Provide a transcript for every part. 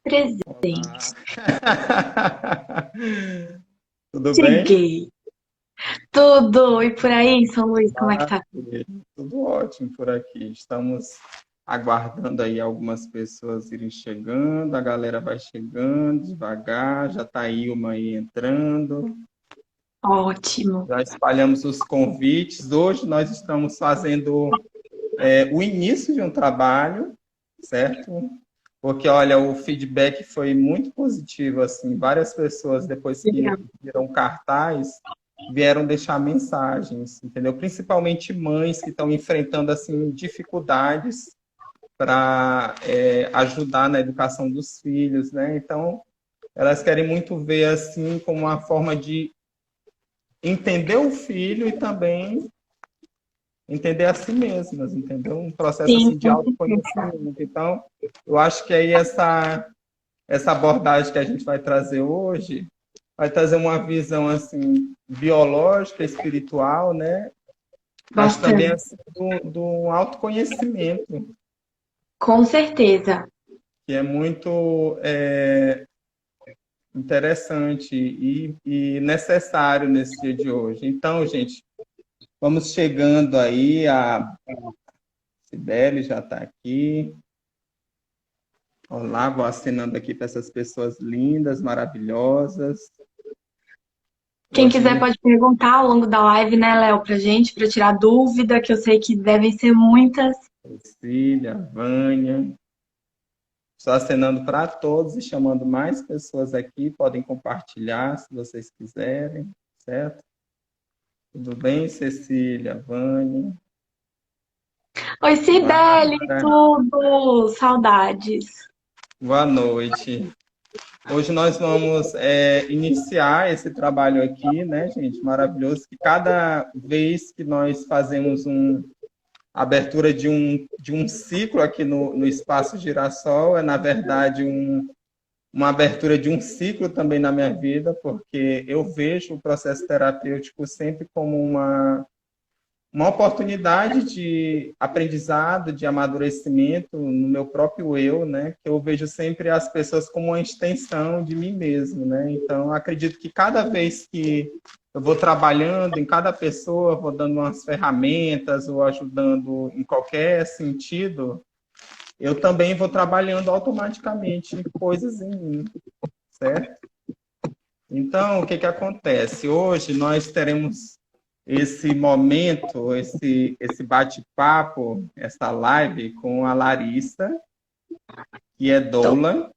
Presente. Olá. Tudo bem? Cheguei. Tudo. E por aí, em São Luís, como é que tá? Maravilha. Tudo ótimo por aqui. Estamos aguardando aí algumas pessoas irem chegando, a galera vai chegando devagar, já está aí uma aí entrando. Ótimo. Já espalhamos os convites. Hoje nós estamos fazendo o início de um trabalho, certo? Porque, olha, o feedback foi muito positivo, assim, várias pessoas, depois que Legal. viram o cartaz, vieram deixar mensagens, entendeu? Principalmente mães que estão enfrentando, assim, dificuldades para ajudar na educação dos filhos, né? Então, elas querem muito ver, assim, como uma forma de entender o filho e também entender a si mesmas, entendeu? Um processo, Sim, assim, de com certeza. autoconhecimento. Então, eu acho que aí essa abordagem que a gente vai trazer hoje vai trazer uma visão assim biológica, espiritual, né? Mas também Bastante. assim, do autoconhecimento, Com certeza. que é muito interessante e necessário nesse dia de hoje. Então, gente, vamos chegando aí, a Cibele já está aqui. Olá, vou assinando aqui para essas pessoas lindas, maravilhosas. Quem Hoje quiser pode perguntar ao longo da live, né, Léo, pra gente, pra tirar dúvida, que eu sei que devem ser muitas. Cecília, Vânia. Estou acenando para todos e chamando mais pessoas aqui. Podem compartilhar se vocês quiserem, certo? Tudo bem, Cecília, Vânia, Oi, Cibele, Bárbara? tudo! Saudades. Boa noite. Hoje nós vamos iniciar esse trabalho aqui, né, gente? Maravilhoso. Que cada vez que nós fazemos a abertura de um ciclo aqui no Espaço Girassol, é, na verdade, uma abertura de um ciclo também na minha vida, porque eu vejo o processo terapêutico sempre como uma oportunidade de aprendizado, de amadurecimento no meu próprio eu, né? Que eu vejo sempre as pessoas como uma extensão de mim mesmo, né? Então, acredito que cada vez que eu vou trabalhando em cada pessoa, vou dando umas ferramentas ou ajudando em qualquer sentido, eu também vou trabalhando automaticamente coisas em mim, certo? Então, o que que acontece? Hoje nós teremos esse momento, esse bate-papo, essa live com a Larissa, que é Tô. doula.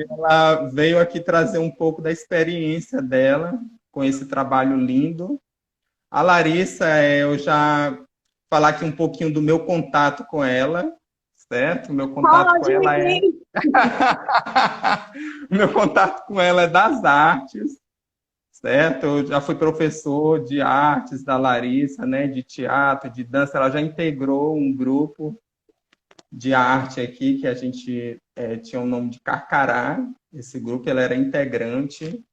Ela veio aqui trazer um pouco da experiência dela com esse trabalho lindo. A Larissa, eu já falar aqui um pouquinho do meu contato com ela, certo? Meu contato com Pode, ela é menino. meu contato com ela é das artes, certo? Eu já fui professor de artes da Larissa, né? De teatro, de dança. Ela já integrou um grupo de arte aqui que a gente tinha o nome de Carcará. Esse grupo, ela era integrante.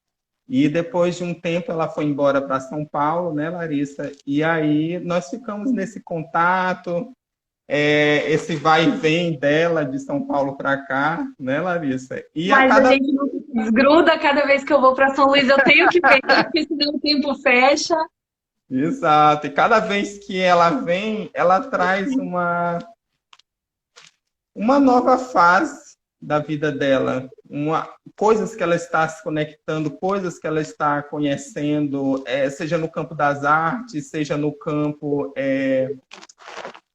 E depois de um tempo ela foi embora para São Paulo, né, Larissa? E aí nós ficamos nesse contato, esse vai e vem dela de São Paulo para cá, né, Larissa? E a Mas a cada gente não se desgruda cada vez que eu vou para São Luís. Eu tenho que ver, porque senão o tempo fecha. Exato. E cada vez que ela vem, ela traz uma nova fase da vida dela, coisas que ela está se conectando, coisas que ela está conhecendo, seja no campo das artes, seja no campo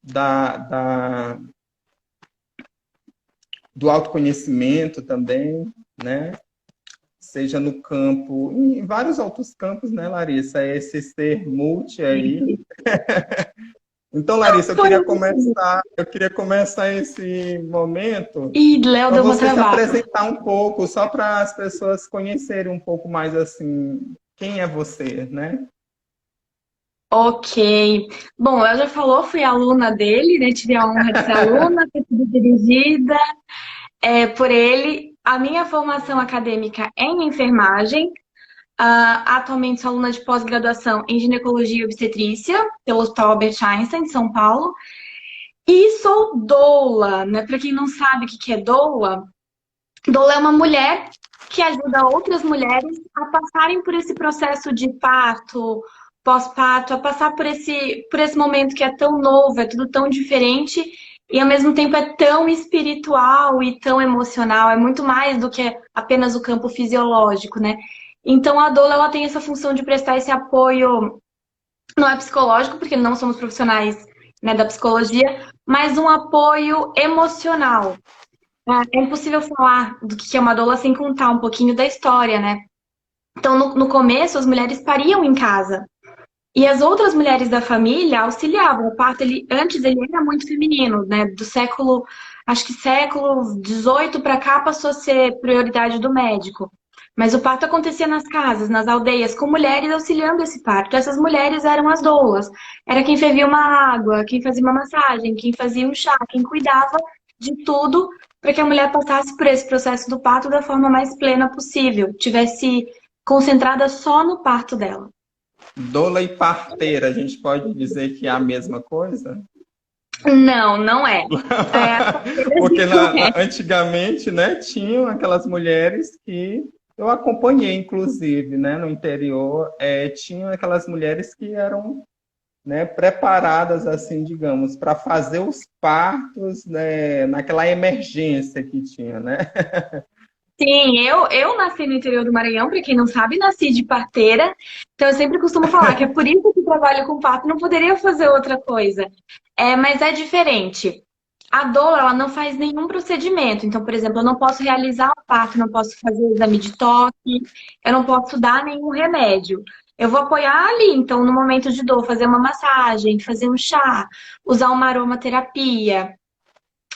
da, da, do autoconhecimento também, né? Seja no campo, em vários outros campos, né, Larissa? É esse ser multi aí. Então, Larissa, Foi. eu queria começar esse momento Ih, Léo para deu uma você se travada. apresentar um pouco, só para as pessoas conhecerem um pouco mais assim, quem é você, né? Ok. Bom, ela já falou, fui aluna dele, né? Tive a honra de ser aluna, ter sido dirigida por ele. A minha formação acadêmica é em enfermagem. Atualmente sou aluna de pós-graduação em ginecologia e obstetrícia pelo Hospital Albert Einstein, de São Paulo. E sou doula, né? Para quem não sabe o que é doula, doula é uma mulher que ajuda outras mulheres a passarem por esse processo de parto, pós-parto, a passar por esse momento que é tão novo, é tudo tão diferente e ao mesmo tempo é tão espiritual e tão emocional, é muito mais do que apenas o campo fisiológico, né? Então a doula ela tem essa função de prestar esse apoio, não é psicológico, porque não somos profissionais, né, da psicologia, mas um apoio emocional. É impossível falar do que é uma doula sem contar um pouquinho da história, né? Então, no começo, as mulheres pariam em casa. E as outras mulheres da família auxiliavam. O parto, antes, ele era muito feminino, né? Do século, acho que século XVIII para cá, passou a ser prioridade do médico. Mas o parto acontecia nas casas, nas aldeias, com mulheres auxiliando esse parto. Essas mulheres eram as doulas. Era quem fervia uma água, quem fazia uma massagem, quem fazia um chá, quem cuidava de tudo para que a mulher passasse por esse processo do parto da forma mais plena possível, tivesse concentrada só no parto dela. Doula e parteira, a gente pode dizer que é a mesma coisa? Não, não é. É, Porque antigamente, né, tinham aquelas mulheres que eu acompanhei, inclusive, né, no interior, tinham aquelas mulheres que eram, né, preparadas, assim, digamos, para fazer os partos, né, naquela emergência que tinha, né? sim, eu nasci no interior do Maranhão, para quem não sabe, nasci de parteira. Então eu sempre costumo falar que é por isso que trabalho com parto, não poderia fazer outra coisa. Mas é diferente. A doula, ela não faz nenhum procedimento. Então, por exemplo, eu não posso realizar o parto, não posso fazer o exame de toque, eu não posso dar nenhum remédio. Eu vou apoiar ali, então, no momento de dor, fazer uma massagem, fazer um chá, usar uma aromaterapia.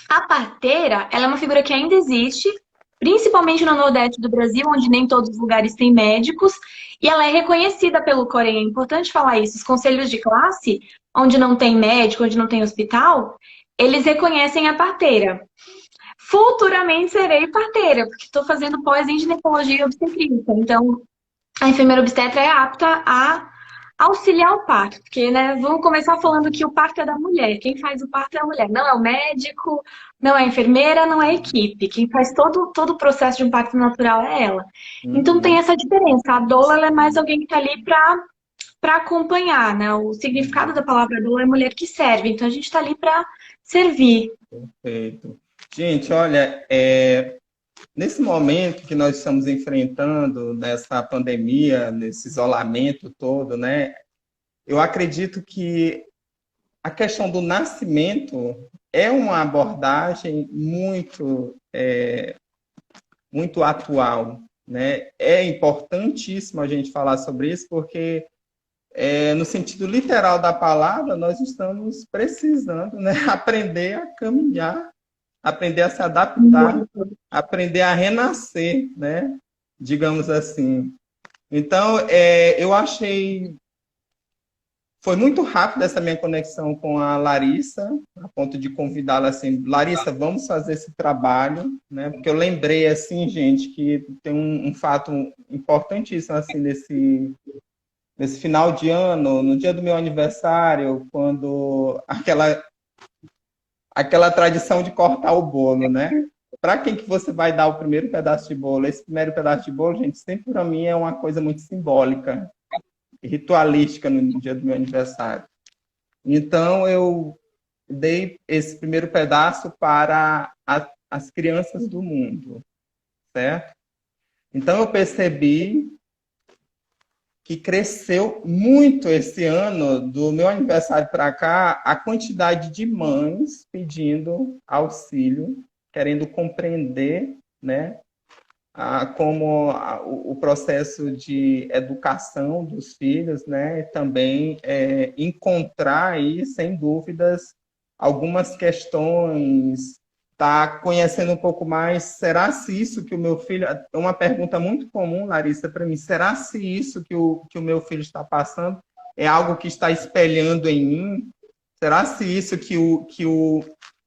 A parteira, ela é uma figura que ainda existe, principalmente no Nordeste do Brasil, onde nem todos os lugares têm médicos, e ela é reconhecida pelo Corém. É importante falar isso. Os conselhos de classe, onde não tem médico, onde não tem hospital, eles reconhecem a parteira. Futuramente serei parteira, porque estou fazendo pós em ginecologia e obstetrícia. Então, a enfermeira obstetra é apta a auxiliar o parto, porque, né, vamos começar falando que o parto é da mulher. Quem faz o parto é a mulher, não é o médico, não é a enfermeira, não é a equipe. Quem faz todo o processo de um parto natural é ela. Então tem Uhum. essa diferença. A doula ela é mais alguém que está ali para acompanhar, né? O significado da palavra doula é mulher que serve. Então a gente está ali para servir. Perfeito. Gente, olha, nesse momento que nós estamos enfrentando, nessa pandemia, nesse isolamento todo, né? Eu acredito que a questão do nascimento é uma abordagem muito atual, né? É importantíssimo a gente falar sobre isso, porque no sentido literal da palavra, nós estamos precisando, né, aprender a caminhar, aprender a se adaptar, aprender a renascer, né? Digamos assim. Então, eu achei. Foi muito rápido essa minha conexão com a Larissa, a ponto de convidá-la assim, Larissa, vamos fazer esse trabalho, né? Porque eu lembrei, assim, gente, que tem um fato importantíssimo, assim, nesse final de ano, no dia do meu aniversário, quando aquela tradição de cortar o bolo, né? Para quem que você vai dar o primeiro pedaço de bolo? Esse primeiro pedaço de bolo, gente, sempre para mim é uma coisa muito simbólica, ritualística no dia do meu aniversário. Então, eu dei esse primeiro pedaço para as crianças do mundo, certo? Então, eu percebi que cresceu muito esse ano, do meu aniversário para cá, a quantidade de mães pedindo auxílio, querendo compreender, né, o processo de educação dos filhos, né, também encontrar aí, sem dúvidas, algumas questões, tá conhecendo um pouco mais, será se isso que o meu filho, é uma pergunta muito comum, Larissa, para mim, será se isso que o meu filho está passando é algo que está espelhando em mim? Será se isso que o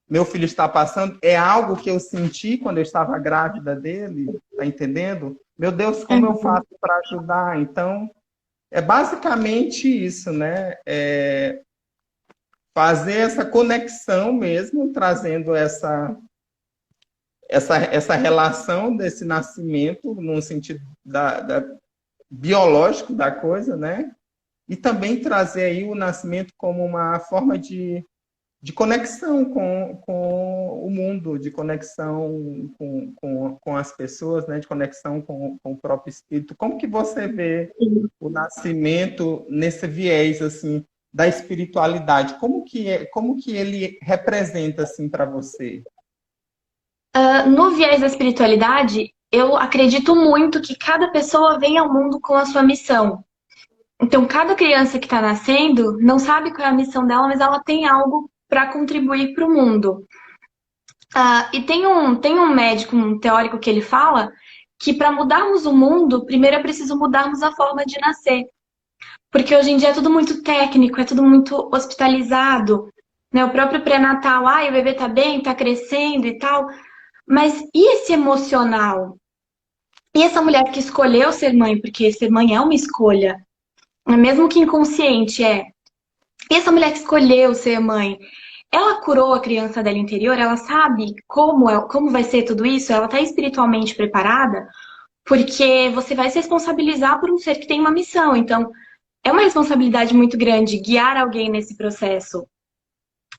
meu filho está passando é algo que eu senti quando eu estava grávida dele? Tá entendendo? Meu Deus, como eu faço para ajudar? Então, é basicamente isso, né? fazer essa conexão mesmo, trazendo essa relação desse nascimento, no sentido biológico da coisa, né? E também trazer aí o nascimento como uma forma de conexão com o mundo, de conexão com as pessoas, né? De conexão com o próprio espírito. Como que você vê o nascimento nesse viés assim da espiritualidade? Como que ele representa assim para você? No viés da espiritualidade, eu acredito muito que cada pessoa vem ao mundo com a sua missão. Então, cada criança que está nascendo não sabe qual é a missão dela, mas ela tem algo para contribuir para o mundo. E tem um médico, um teórico que ele fala que para mudarmos o mundo, primeiro é preciso mudarmos a forma de nascer. Porque hoje em dia é tudo muito técnico, é tudo muito hospitalizado, né? O próprio pré-natal, o bebê tá bem, tá crescendo e tal. Mas e esse emocional? E essa mulher que escolheu ser mãe, porque ser mãe é uma escolha, mesmo que inconsciente é. E essa mulher que escolheu ser mãe, ela curou a criança dela interior? Ela sabe como vai ser tudo isso? Ela está espiritualmente preparada? Porque você vai se responsabilizar por um ser que tem uma missão. Então, é uma responsabilidade muito grande guiar alguém nesse processo.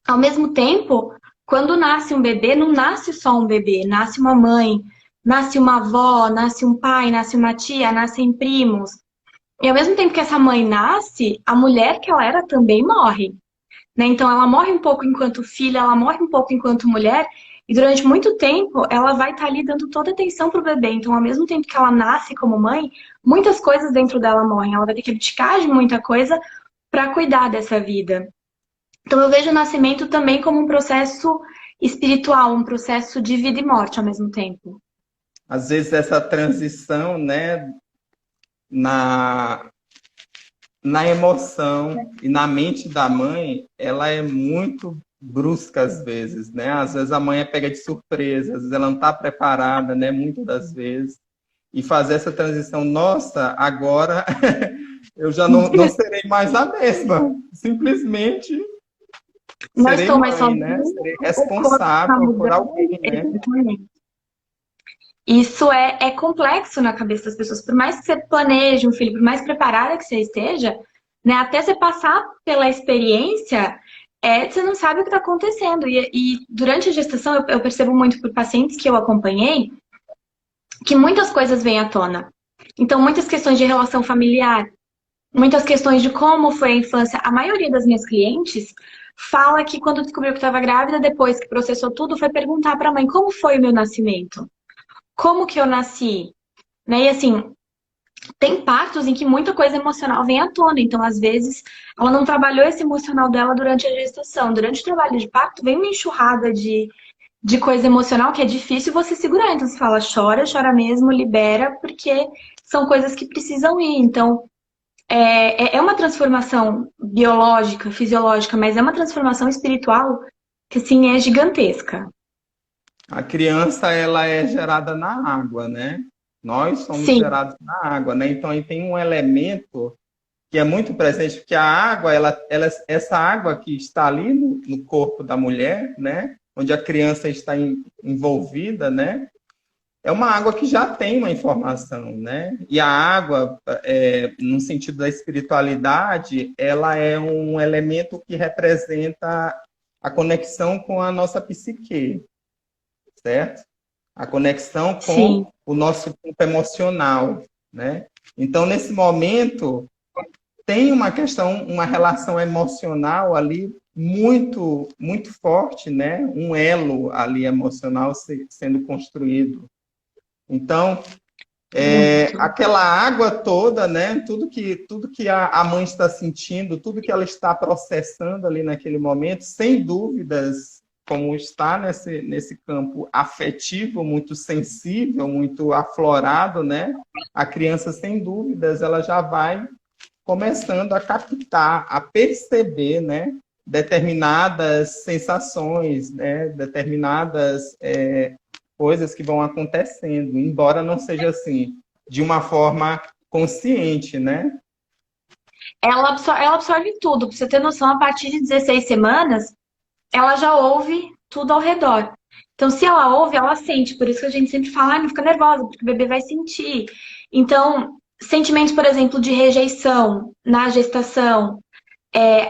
Ao mesmo tempo, quando nasce um bebê, não nasce só um bebê, nasce uma mãe, nasce uma avó, nasce um pai, nasce uma tia, nascem primos. E ao mesmo tempo que essa mãe nasce, a mulher que ela era também morre, né? Então ela morre um pouco enquanto filha, ela morre um pouco enquanto mulher, e durante muito tempo ela vai estar ali dando toda a atenção pro bebê. Então, ao mesmo tempo que ela nasce como mãe, muitas coisas dentro dela morrem. Ela vai ter que abdicar de muita coisa para cuidar dessa vida. Então eu vejo o nascimento também como um processo espiritual, um processo de vida e morte ao mesmo tempo. Às vezes essa transição, né, na emoção e na mente da mãe, ela é muito brusca às vezes, né? Às vezes a mãe é pega de surpresa, às vezes ela não está preparada, né? Muitas das vezes. E fazer essa transição, nossa, agora eu já não serei mais a mesma. Simplesmente Não serei estou mais mãe, sozinha, né? Serei o corpo está responsável por mudando. alguém, né? Isso é complexo na cabeça das pessoas. Por mais que você planeje um filho, por mais preparada que você esteja, né, até você passar pela experiência, você não sabe o que está acontecendo. E durante a gestação, eu percebo muito por pacientes que eu acompanhei, que muitas coisas vêm à tona. Então, muitas questões de relação familiar, muitas questões de como foi a infância. A maioria das minhas clientes fala que quando descobriu que estava grávida, depois que processou tudo, foi perguntar para a mãe como foi o meu nascimento. Como que eu nasci? Né? E assim, tem partos em que muita coisa emocional vem à tona. Então, às vezes, ela não trabalhou esse emocional dela durante a gestação. Durante o trabalho de parto, vem uma enxurrada de coisa emocional que é difícil você segurar. Então, você fala, chora, chora mesmo, libera, porque são coisas que precisam ir. Então, é uma transformação biológica, fisiológica, mas é uma transformação espiritual que, assim, é gigantesca. A criança, ela é gerada na água, né? Nós somos Sim, gerados na água, né? Então, aí tem um elemento que é muito presente, porque a água, essa água que está ali no corpo da mulher, né? Onde a criança está envolvida, né? É uma água que já tem uma informação, né? E a água, no sentido da espiritualidade, ela é um elemento que representa a conexão com a nossa psique, certo? A conexão sim. com o nosso campo emocional, né? Então, nesse momento, tem uma questão, uma relação emocional ali muito, muito forte, né? Um elo ali emocional sendo construído. Então, Muito. aquela água toda, né? Tudo que a mãe está sentindo, tudo que ela está processando ali naquele momento, sem dúvidas, como está nesse campo afetivo, muito sensível, muito aflorado, né? A criança, sem dúvidas, ela já vai começando a captar, a perceber, né? Determinadas sensações, né? Determinadas coisas que vão acontecendo, embora não seja assim, de uma forma consciente, né? Ela absorve tudo. Pra você ter noção, a partir de 16 semanas, ela já ouve tudo ao redor. Então, se ela ouve, ela sente. Por isso que a gente sempre fala, não fica nervosa, porque o bebê vai sentir. Então, sentimentos, por exemplo, de rejeição na gestação,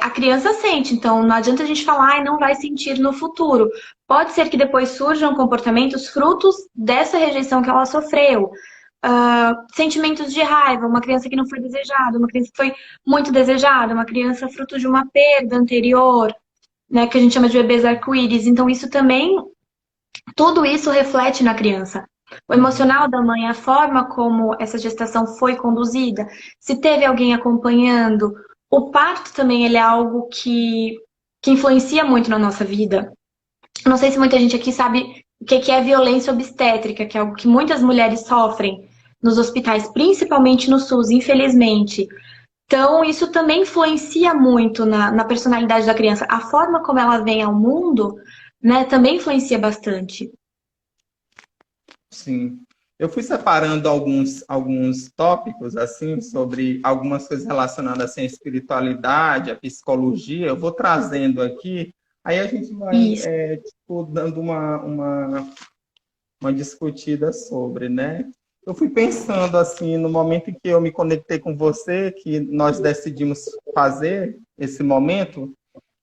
a criança sente. Então, não adianta a gente falar, não vai sentir no futuro. Pode ser que depois surjam comportamentos frutos dessa rejeição que ela sofreu. Sentimentos de raiva, uma criança que não foi desejada, uma criança que foi muito desejada, uma criança fruto de uma perda anterior, né, que a gente chama de bebês arco-íris. Então, isso também, tudo isso reflete na criança. O emocional da mãe, a forma como essa gestação foi conduzida, se teve alguém acompanhando. O parto também ele é algo que influencia muito na nossa vida. Não sei se muita gente aqui sabe o que é violência obstétrica, que é algo que muitas mulheres sofrem nos hospitais, principalmente no SUS, infelizmente. Então, isso também influencia muito na personalidade da criança. A forma como ela vem ao mundo, né, também influencia bastante. Sim. Eu fui separando alguns tópicos, assim, sobre algumas coisas relacionadas assim, à espiritualidade, à psicologia. Eu vou trazendo aqui, aí a gente vai, Isso. tipo, dando uma discutida sobre, né? Eu fui pensando, assim, no momento em que eu me conectei com você, que nós decidimos fazer esse momento,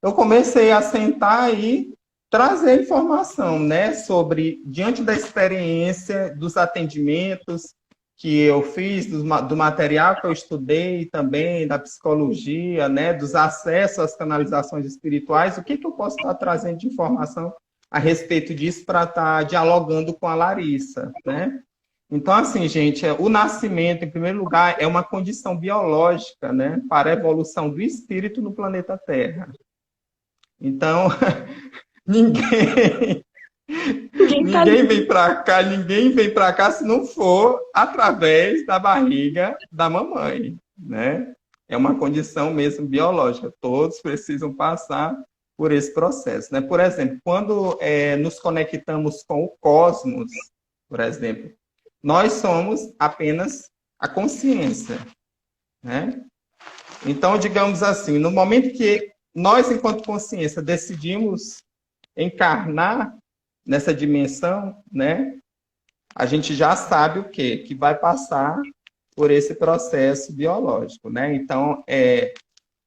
eu comecei a sentar e trazer informação, né, sobre, diante da experiência, dos atendimentos que eu fiz, do material que eu estudei também, da psicologia, né, dos acessos às canalizações espirituais, o que eu posso estar trazendo de informação a respeito disso para estar dialogando com a Larissa, né? Então, assim, gente, o nascimento, em primeiro lugar, é uma condição biológica, né, para a evolução do espírito no planeta Terra. Então, ninguém, ninguém vem para cá se não for através da barriga da mamãe, né? É uma condição mesmo biológica. Todos precisam passar por esse processo, né? Por exemplo, quando nos conectamos com o cosmos, por exemplo, nós somos apenas a consciência, né? Então, digamos assim, no momento que nós, enquanto consciência, decidimos encarnar nessa dimensão, né, a gente já sabe o quê? Que vai passar por esse processo biológico, né? Então,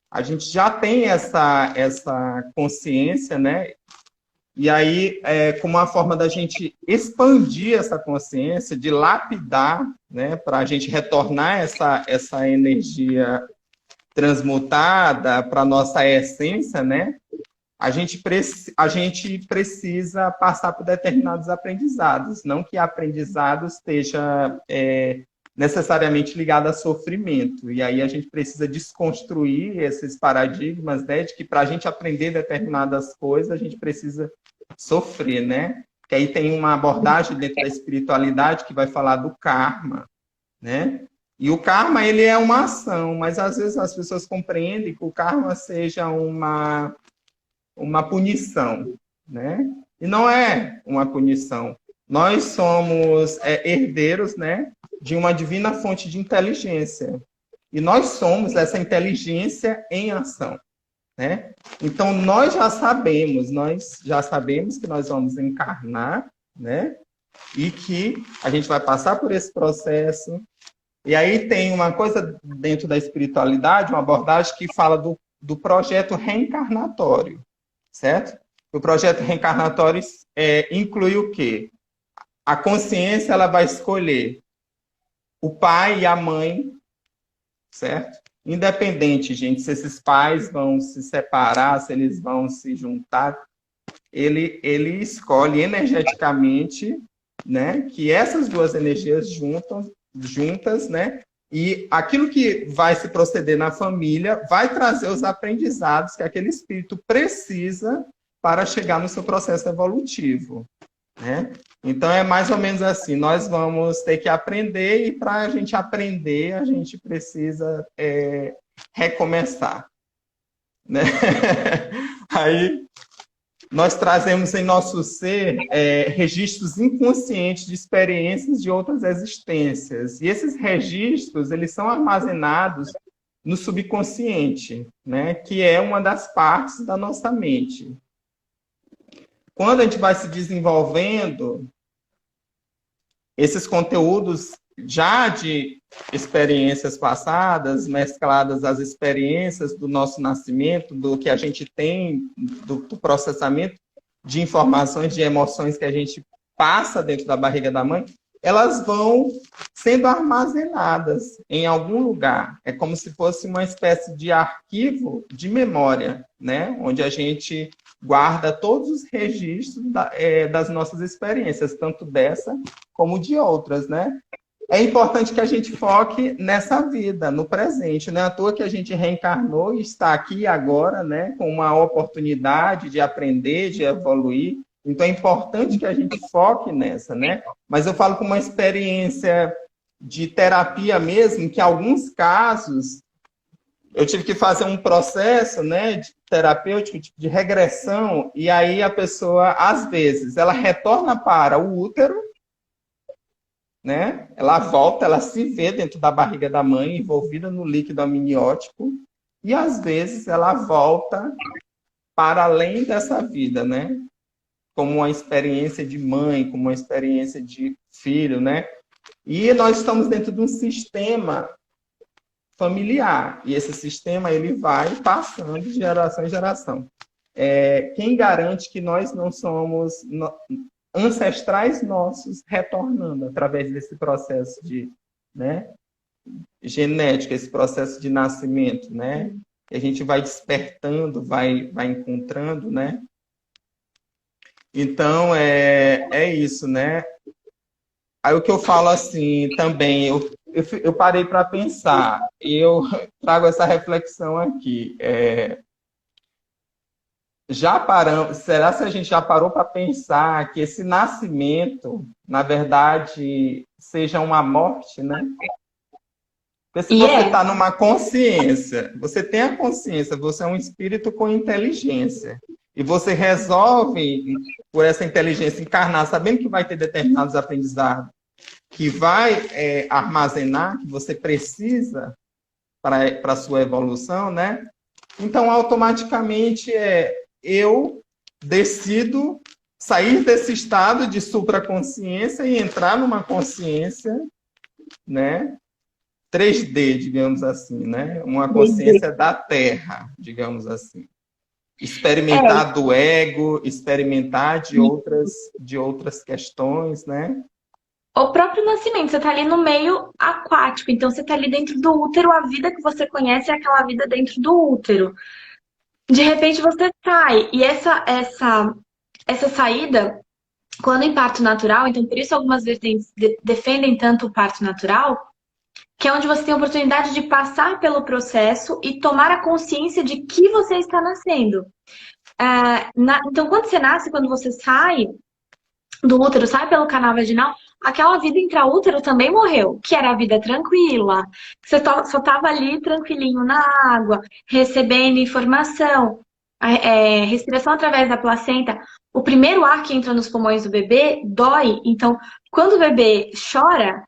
a gente já tem essa consciência, né? E aí, como uma forma da gente expandir essa consciência, de lapidar, né, para a gente retornar essa energia transmutada para a nossa essência, né? A gente precisa passar por determinados aprendizados, não que aprendizado esteja necessariamente ligado a sofrimento. E aí a gente precisa desconstruir esses paradigmas, né, de que para a gente aprender determinadas coisas, a gente precisa sofrer, né? Que aí tem uma abordagem dentro da espiritualidade que vai falar do karma, né? E o karma, ele é uma ação, mas às vezes as pessoas compreendem que o karma seja uma punição, né? E não é uma punição. Nós somos herdeiros, né, de uma divina fonte de inteligência. E nós somos essa inteligência em ação, né? Então, nós já sabemos que nós vamos encarnar, né? E que a gente vai passar por esse processo. E aí tem uma coisa dentro da espiritualidade, uma abordagem que fala do projeto reencarnatório, certo? O projeto reencarnatório inclui o quê? A consciência ela vai escolher o pai e a mãe, certo? Independente, gente, se esses pais vão se separar, se eles vão se juntar, ele escolhe energeticamente, né, que essas duas energias juntas, né, e aquilo que vai se proceder na família vai trazer os aprendizados que aquele espírito precisa para chegar no seu processo evolutivo, né? Então, é mais ou menos assim, nós vamos ter que aprender e para a gente aprender, a gente precisa recomeçar, né? Aí, nós trazemos em nosso ser registros inconscientes de experiências de outras existências. E esses registros, eles são armazenados no subconsciente, né? Que é uma das partes da nossa mente. Quando a gente vai se desenvolvendo, esses conteúdos já de experiências passadas, mescladas às experiências do nosso nascimento, do que a gente tem, do processamento de informações, de emoções que a gente passa dentro da barriga da mãe, elas vão sendo armazenadas em algum lugar. É como se fosse uma espécie de arquivo de memória, né? Onde a gente guarda todos os registros das nossas experiências, tanto dessa como de outras, né? É importante que a gente foque nessa vida, no presente. Não é à toa que a gente reencarnou e está aqui agora, né? Com uma oportunidade de aprender, de evoluir. Então é importante que a gente foque nessa, né? Mas eu falo com uma experiência de terapia mesmo, que em alguns casos eu tive que fazer um processo, né, de terapêutico, de regressão, e aí a pessoa, às vezes, ela retorna para o útero, né? Ela volta, ela se vê dentro da barriga da mãe, envolvida no líquido amniótico, e às vezes ela volta para além dessa vida, né? Como uma experiência de mãe, como uma experiência de filho, né? E nós estamos dentro de um sistema familiar, e esse sistema ele vai passando de geração em geração. Quem garante que nós não somos ancestrais nossos retornando através desse processo de, né, genético, esse processo de nascimento, né? E a gente vai despertando, vai encontrando, né? Então, é isso, né? Aí o que eu falo assim também, eu parei para pensar, e eu trago essa reflexão aqui. Será que a gente já parou para pensar que esse nascimento, na verdade, seja uma morte, né? Porque se você está numa consciência, você tem a consciência, você é um espírito com inteligência. E você resolve, por essa inteligência, encarnar, sabendo que vai ter determinados aprendizados, que vai armazenar, que você precisa para a sua evolução, né? Então, automaticamente, eu decido sair desse estado de supraconsciência e entrar numa consciência, né? 3D, digamos assim, né? Uma consciência da Terra, digamos assim. Experimentar do ego, experimentar de outras questões, né? O próprio nascimento, você está ali no meio aquático, então você está ali dentro do útero, a vida que você conhece é aquela vida dentro do útero. De repente você sai, e essa saída, quando em parto natural, então por isso algumas vertentes defendem tanto o parto natural, que é onde você tem a oportunidade de passar pelo processo e tomar a consciência de que você está nascendo. Então, quando você nasce, quando você sai do útero, sai pelo canal vaginal, aquela vida intraútero também morreu, que era a vida tranquila. Você só estava ali tranquilinho na água, recebendo informação, respiração através da placenta. O primeiro ar que entra nos pulmões do bebê dói. Então, quando o bebê chora,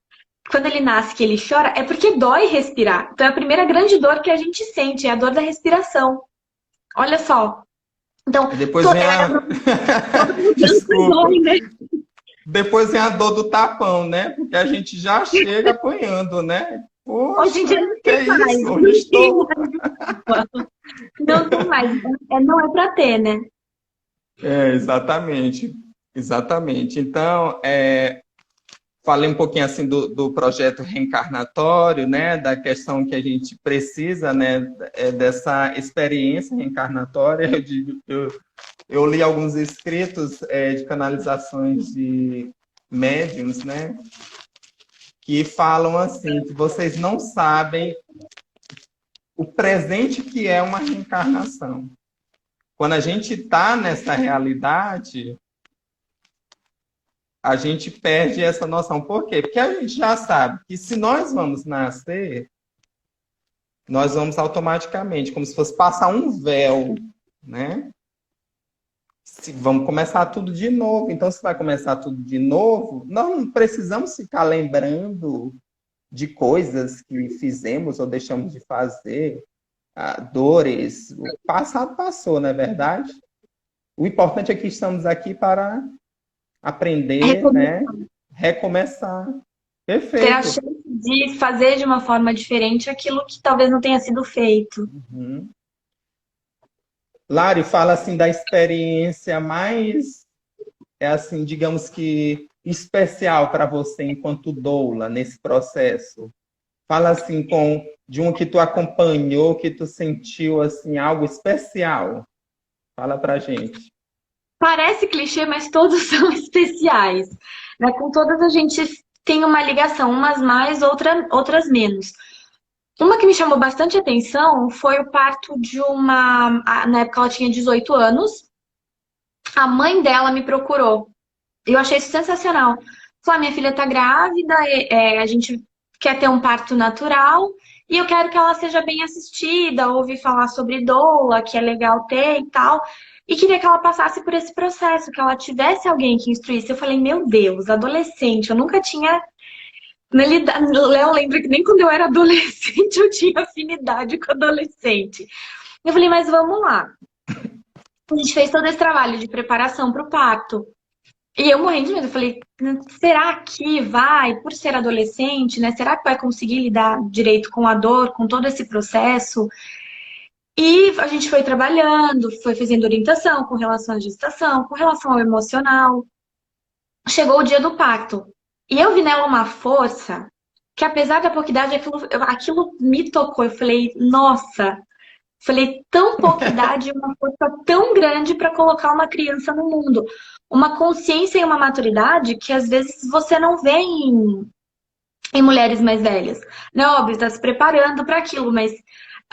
quando ele nasce que ele chora, é porque dói respirar. Então, é a primeira grande dor que a gente sente, é a dor da respiração. Olha só. Então, depois vem Desculpa. Dói, né? Depois vem a dor do tapão, né? Porque a gente já chega apanhando, né? Poxa, hoje em dia não que é mais. isso? Onde estou? Não tem mais. Não é para ter, né? Exatamente. Exatamente. Então, falei um pouquinho assim do projeto reencarnatório, né? Da questão que a gente precisa, né? Dessa experiência reencarnatória. Eu li alguns escritos de canalizações de médiums, né? Que falam assim, que vocês não sabem o presente que é uma reencarnação. Quando a gente está nessa realidade, a gente perde essa noção. Por quê? Porque a gente já sabe que se nós vamos nascer, nós vamos automaticamente, como se fosse passar um véu, né? Vamos começar tudo de novo. Então, se vai começar tudo de novo, nós não precisamos ficar lembrando de coisas que fizemos ou deixamos de fazer, dores. O passado passou, não é verdade? O importante é que estamos aqui para aprender, né? Recomeçar. Ter a Perfeito. chance de fazer de uma forma diferente aquilo que talvez não tenha sido feito. Uhum. Lari, fala assim da experiência mais, assim, digamos que especial para você enquanto doula nesse processo. Fala assim de um que tu acompanhou, que tu sentiu assim algo especial. Fala pra gente. Parece clichê, mas todos são especiais. Né? Com todas a gente tem uma ligação, umas mais, outras menos. Uma que me chamou bastante atenção foi o parto de uma. Na época ela tinha 18 anos, a mãe dela me procurou. Eu achei isso sensacional. Falei, minha filha tá grávida, a gente quer ter um parto natural e eu quero que ela seja bem assistida, ouvi falar sobre doula, que é legal ter e tal. E queria que ela passasse por esse processo, que ela tivesse alguém que instruísse. Eu falei, meu Deus, adolescente, eu nunca tinha. Léo lembra que nem quando eu era adolescente eu tinha afinidade com adolescente. Eu falei, mas vamos lá. A gente fez todo esse trabalho de preparação para o parto. E eu morrendo de medo, eu falei, será que vai, por ser adolescente, né? Será que vai conseguir lidar direito com a dor, com todo esse processo? E a gente foi trabalhando, foi fazendo orientação com relação à gestação, com relação ao emocional. Chegou o dia do parto. E eu vi nela uma força que, apesar da pouca idade, aquilo me tocou. Eu falei, nossa, falei, tão pouca idade, uma força tão grande para colocar uma criança no mundo. Uma consciência e uma maturidade que às vezes você não vê em mulheres mais velhas. Né? Óbvio, está se preparando para aquilo, mas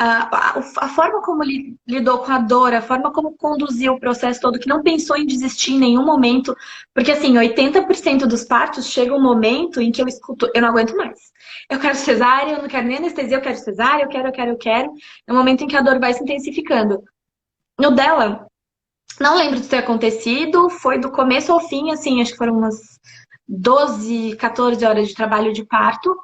a forma como lidou com a dor, a forma como conduziu o processo todo, que não pensou em desistir em nenhum momento, porque assim, 80% dos partos chega um momento em que eu escuto, eu não aguento mais. Eu quero cesárea, eu não quero nem anestesia, eu quero cesárea, eu quero. É um momento em que a dor vai se intensificando. No dela, não lembro de ter acontecido, foi do começo ao fim, assim, acho que foram umas 12, 14 horas de trabalho de parto.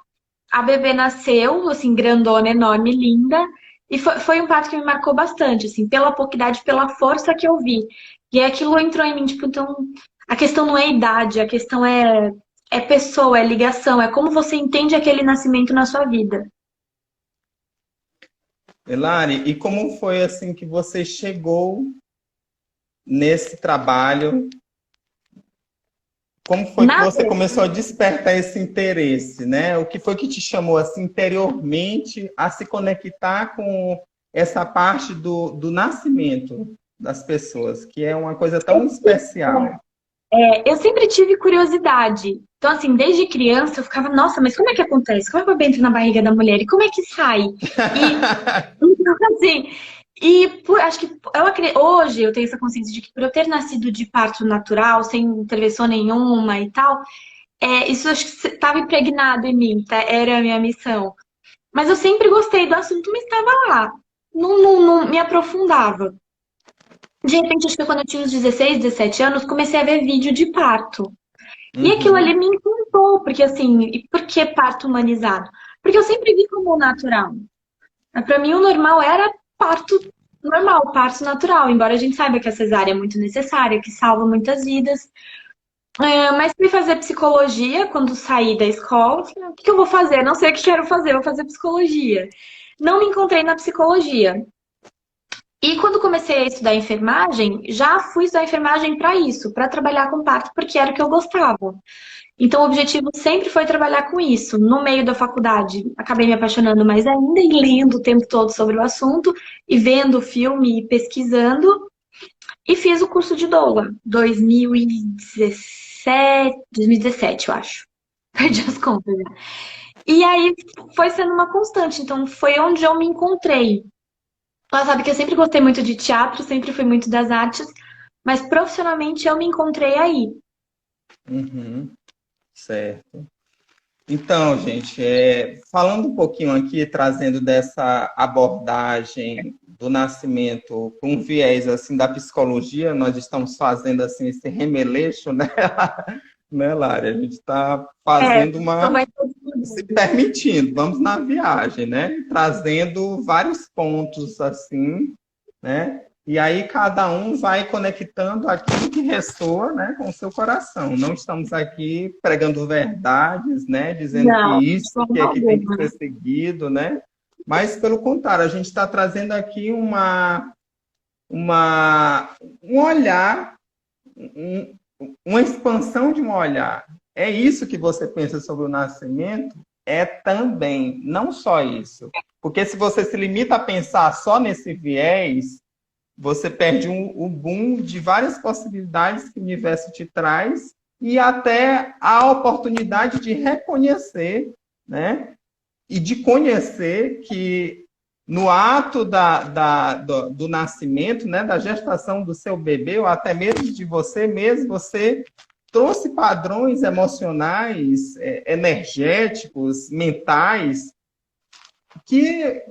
A bebê nasceu, assim, grandona, enorme, linda. E foi um parto que me marcou bastante, assim, pela pouca idade, pela força que eu vi. E aquilo entrou em mim, tipo, então, a questão não é idade, a questão é pessoa, é ligação, é como você entende aquele nascimento na sua vida. Lari, e como foi assim que você chegou nesse trabalho? Como foi que Na você começou a despertar esse interesse, né? O que foi que te chamou assim interiormente a se conectar com essa parte do nascimento das pessoas, que é uma coisa tão especial? Eu sempre tive curiosidade. Então, assim, desde criança eu ficava, nossa, mas como é que acontece? Como é que o bebê entra na barriga da mulher? E como é que sai? Então, assim, acho que hoje eu tenho essa consciência de que por eu ter nascido de parto natural, sem intervenção nenhuma e tal, isso acho que estava impregnado em mim, tá? Era a minha missão. Mas eu sempre gostei do assunto, mas estava lá. Não me aprofundava. De repente, acho que quando eu tinha uns 16, 17 anos, comecei a ver vídeo de parto. E aquilo ali Uhum. me encantou, porque assim, e por que parto humanizado? Porque eu sempre vi como natural. Para mim, o normal era parto normal, parto natural, embora a gente saiba que a cesárea é muito necessária, que salva muitas vidas. Mas fui fazer psicologia quando saí da escola. Falei, o que eu vou fazer? Não sei o que quero fazer, vou fazer psicologia. Não me encontrei na psicologia. E quando comecei a estudar enfermagem, já fui estudar enfermagem para isso, para trabalhar com parto, porque era o que eu gostava. Então, o objetivo sempre foi trabalhar com isso. No meio da faculdade, acabei me apaixonando mais ainda e lendo o tempo todo sobre o assunto, e vendo o filme e pesquisando. E fiz o curso de doula, 2017, eu acho. Perdi as contas, né? E aí foi sendo uma constante. Então, foi onde eu me encontrei. Ela sabe que eu sempre gostei muito de teatro, sempre fui muito das artes, mas profissionalmente eu me encontrei aí. Uhum. Certo. Então, gente, falando um pouquinho aqui, trazendo dessa abordagem do nascimento com um viés assim da psicologia, nós estamos fazendo assim esse remeleixo, né, né, Lari? A gente está É, fazendo então uma vai todo se permitindo, vamos na viagem, né? Trazendo vários pontos assim, né? E aí cada um vai conectando aquilo que ressoa, né, com o seu coração. Não estamos aqui pregando verdades, né, dizendo que Não, de isso que forma é que tem que alguma. ser seguido, né? Mas pelo contrário, a gente está trazendo aqui um olhar, um, uma expansão de um olhar. É isso que você pensa sobre o nascimento? É também, não só isso. Porque se você se limita a pensar só nesse viés, você perde o boom de várias possibilidades que o universo te traz e até a oportunidade de reconhecer, né? E de conhecer que no ato do nascimento, né, da gestação do seu bebê, ou até mesmo de você mesmo, você trouxe padrões emocionais, energéticos, mentais, que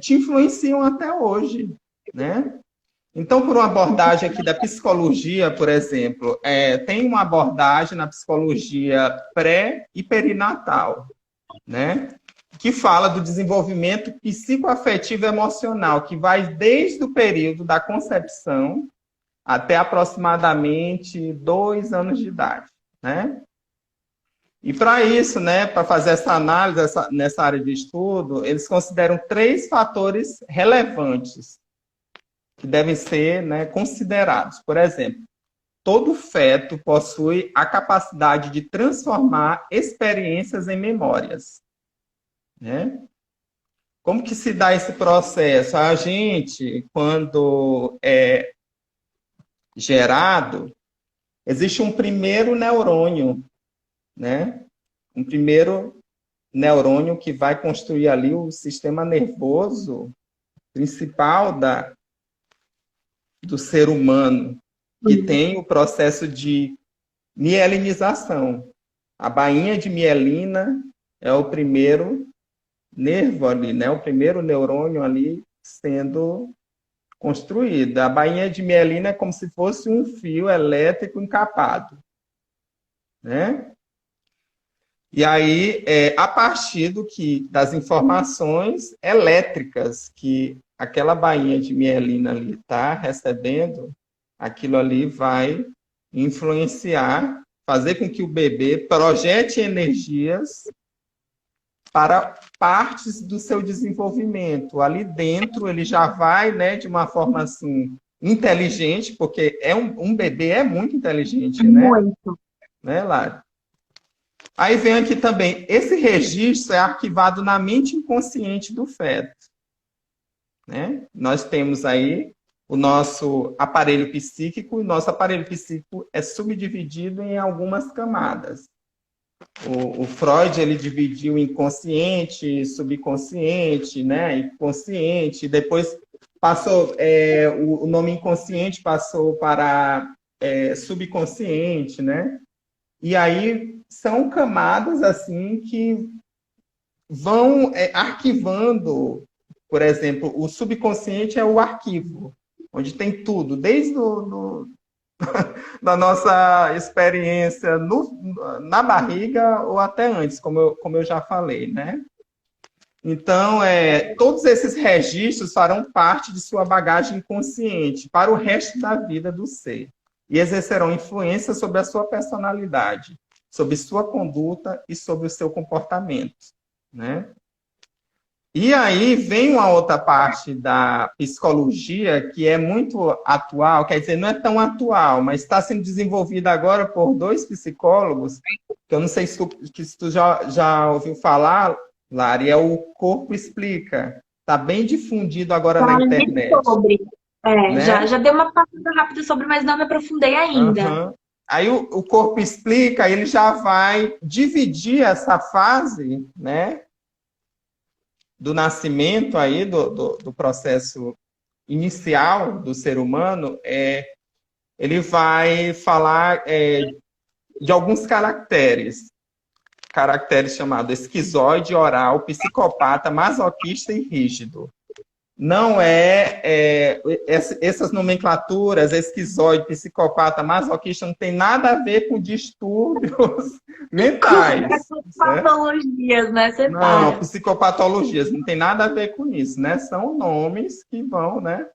te influenciam até hoje, né? Então, por uma abordagem aqui da psicologia, por exemplo, tem uma abordagem na psicologia pré e perinatal, né? Que fala do desenvolvimento psicoafetivo emocional, que vai desde o período da concepção até aproximadamente 2 anos de idade, né? E para isso, né, para fazer essa análise nessa área de estudo, eles consideram 3 fatores relevantes que devem ser, né, considerados. Por exemplo, todo feto possui a capacidade de transformar experiências em memórias, né? Como que se dá esse processo? A gente, quando é gerado, existe um primeiro neurônio, né? Um primeiro neurônio que vai construir ali o sistema nervoso principal do ser humano, que tem o processo de mielinização. A bainha de mielina é o primeiro nervo ali, né? O primeiro neurônio ali sendo construído. A bainha de mielina é como se fosse um fio elétrico encapado, né? E aí, a partir das informações elétricas que aquela bainha de mielina ali está recebendo, aquilo ali vai influenciar, fazer com que o bebê projete energias para partes do seu desenvolvimento. Ali dentro ele já vai, né, de uma forma assim inteligente, porque um bebê é muito inteligente, né? Muito. Né, Lara? Aí vem aqui também, esse registro é arquivado na mente inconsciente do feto, né? Nós temos aí o nosso aparelho psíquico, e o nosso aparelho psíquico é subdividido em algumas camadas. O Freud, ele dividiu em consciente, subconsciente, né? Inconsciente, depois passou, o nome inconsciente passou para subconsciente, né? E aí são camadas assim que vão arquivando, por exemplo, o subconsciente é o arquivo, onde tem tudo, desde da nossa experiência na barriga ou até antes, como eu já falei, né? Então, todos esses registros farão parte de sua bagagem inconsciente para o resto da vida do ser e exercerão influência sobre a sua personalidade, sobre sua conduta e sobre o seu comportamento, né? E aí vem uma outra parte da psicologia que é muito atual, quer dizer, não é tão atual, mas está sendo desenvolvida agora por 2 psicólogos, que eu não sei se tu já ouviu falar, Lari, é o Corpo Explica. Está bem difundido agora na internet. Sobre. Né? Já dei uma passada rápida sobre, mas não me aprofundei ainda. Uhum. Aí o Corpo Explica, ele já vai dividir essa fase, né, do nascimento aí, do processo inicial do ser humano, ele vai falar de alguns caracteres chamados esquizoide, oral, psicopata, masoquista e rígido. não essas nomenclaturas, esquizoide, psicopata, masoquista, não tem nada a ver com distúrbios mentais. Com Certo? patologias, né? Não, Separa. psicopatologias, não tem nada a ver com isso, né? São nomes que vão, né?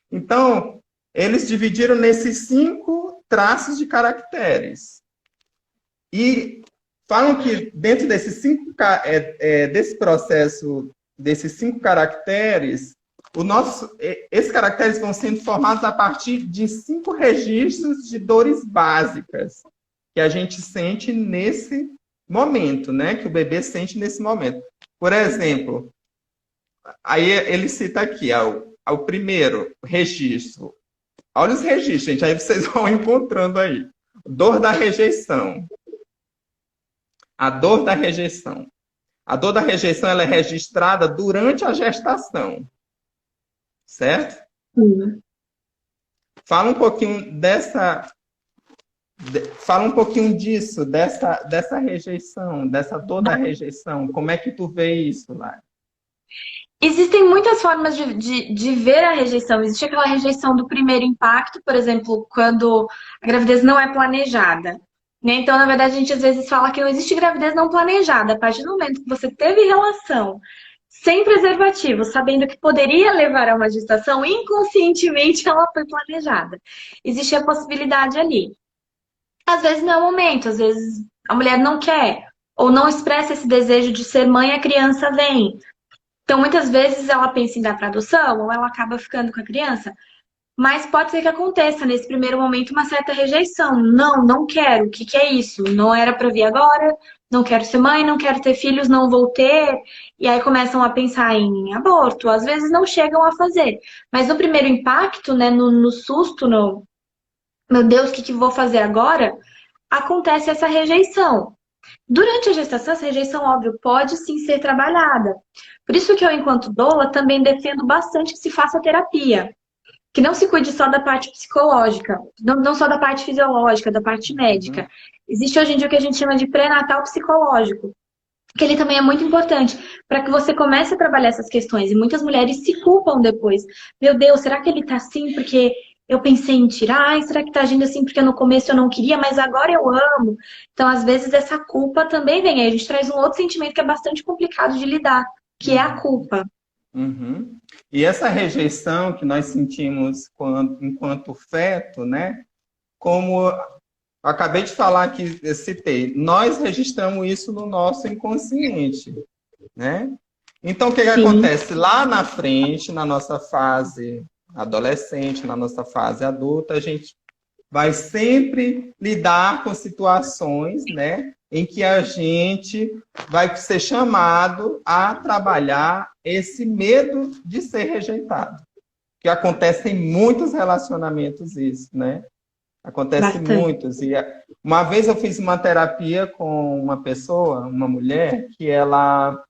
Então, eles dividiram nesses 5 traços de caracteres. E falam que dentro desses desse processo, desses 5 caracteres, esses caracteres vão sendo formados a partir de 5 registros de dores básicas que a gente sente nesse momento, né? Que o bebê sente nesse momento. Por exemplo, aí ele cita aqui, o primeiro registro. Olha os registros, gente, aí vocês vão encontrando aí. Dor da rejeição. A dor da rejeição. A dor da rejeição ela é registrada durante a gestação. Certo? Sim. Fala um pouquinho fala um pouquinho disso, dessa rejeição, dessa dor da rejeição. Como é que tu vê isso lá? Existem muitas formas de ver a rejeição. Existe aquela rejeição do primeiro impacto, por exemplo, quando a gravidez não é planejada. Né? Então, na verdade, a gente às vezes fala que não existe gravidez não planejada. A partir do momento que você teve relação sem preservativo, sabendo que poderia levar a uma gestação, inconscientemente ela foi planejada. Existe a possibilidade ali. Às vezes não é o momento, às vezes a mulher não quer, ou não expressa esse desejo de ser mãe, a criança vem. Então, muitas vezes ela pensa em dar para adoção, ou ela acaba ficando com a criança. Mas pode ser que aconteça nesse primeiro momento uma certa rejeição. Não, não quero. O que que é isso? Não era para vir agora. Não quero ser mãe, não quero ter filhos, não vou ter. E aí começam a pensar em aborto. Às vezes não chegam a fazer. Mas no primeiro impacto, né, no susto, no meu Deus, o que que vou fazer agora? Acontece essa rejeição. Durante a gestação, essa rejeição, óbvio, pode sim ser trabalhada. Por isso que eu, enquanto doula, também defendo bastante que se faça terapia. Que não se cuide só da parte psicológica, não só da parte fisiológica, da parte Uhum. médica. Existe hoje em dia o que a gente chama de pré-natal psicológico, que ele também é muito importante para que você comece a trabalhar essas questões. E muitas mulheres se culpam depois. Meu Deus, será que ele tá assim porque eu pensei em tirar? Ai, será que tá agindo assim porque no começo eu não queria, mas agora eu amo? Então, às vezes, essa culpa também vem aí. A gente traz um outro sentimento que é bastante complicado de lidar, que é a Uhum. culpa. Uhum. E essa rejeição que nós sentimos enquanto feto, né? Como eu acabei de falar aqui, eu citei, nós registramos isso no nosso inconsciente, né? Então, o que que Sim, acontece? Lá na frente, na nossa fase adolescente, na nossa fase adulta, a gente vai sempre lidar com situações, né, em que a gente vai ser chamado a trabalhar esse medo de ser rejeitado. Que acontece em muitos relacionamentos isso, né? Acontece bastante. muitos. E uma vez eu fiz uma terapia com uma pessoa, uma mulher, que ela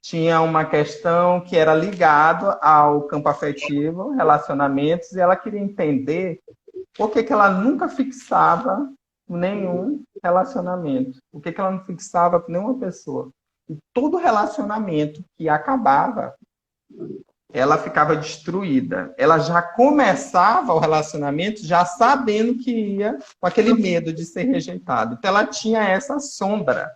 tinha uma questão que era ligado ao campo afetivo, relacionamentos, e ela queria entender por que que ela nunca fixava nenhum relacionamento? Por que que ela não fixava com nenhuma pessoa? E todo relacionamento que acabava, ela ficava destruída. Ela já começava o relacionamento já sabendo que ia com aquele medo de ser rejeitado. Então ela tinha essa sombra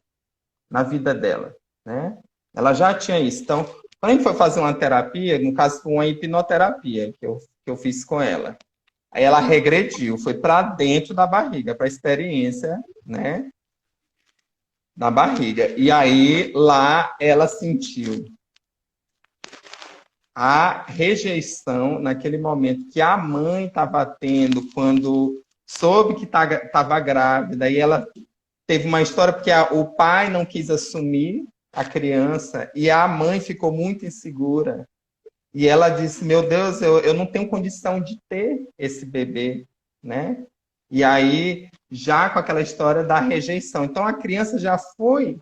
na vida dela, né? Ela já tinha isso. Então, quando a gente foi fazer uma terapia, no caso foi uma hipnoterapia que eu fiz com ela. Aí ela regrediu, foi para dentro da barriga, para a experiência, né, da barriga. E aí lá ela sentiu a rejeição naquele momento que a mãe estava tendo quando soube que estava grávida. E ela teve uma história porque o pai não quis assumir a criança e a mãe ficou muito insegura. E ela disse, meu Deus, eu não tenho condição de ter esse bebê, né? E aí, já com aquela história da rejeição. Então, a criança já foi,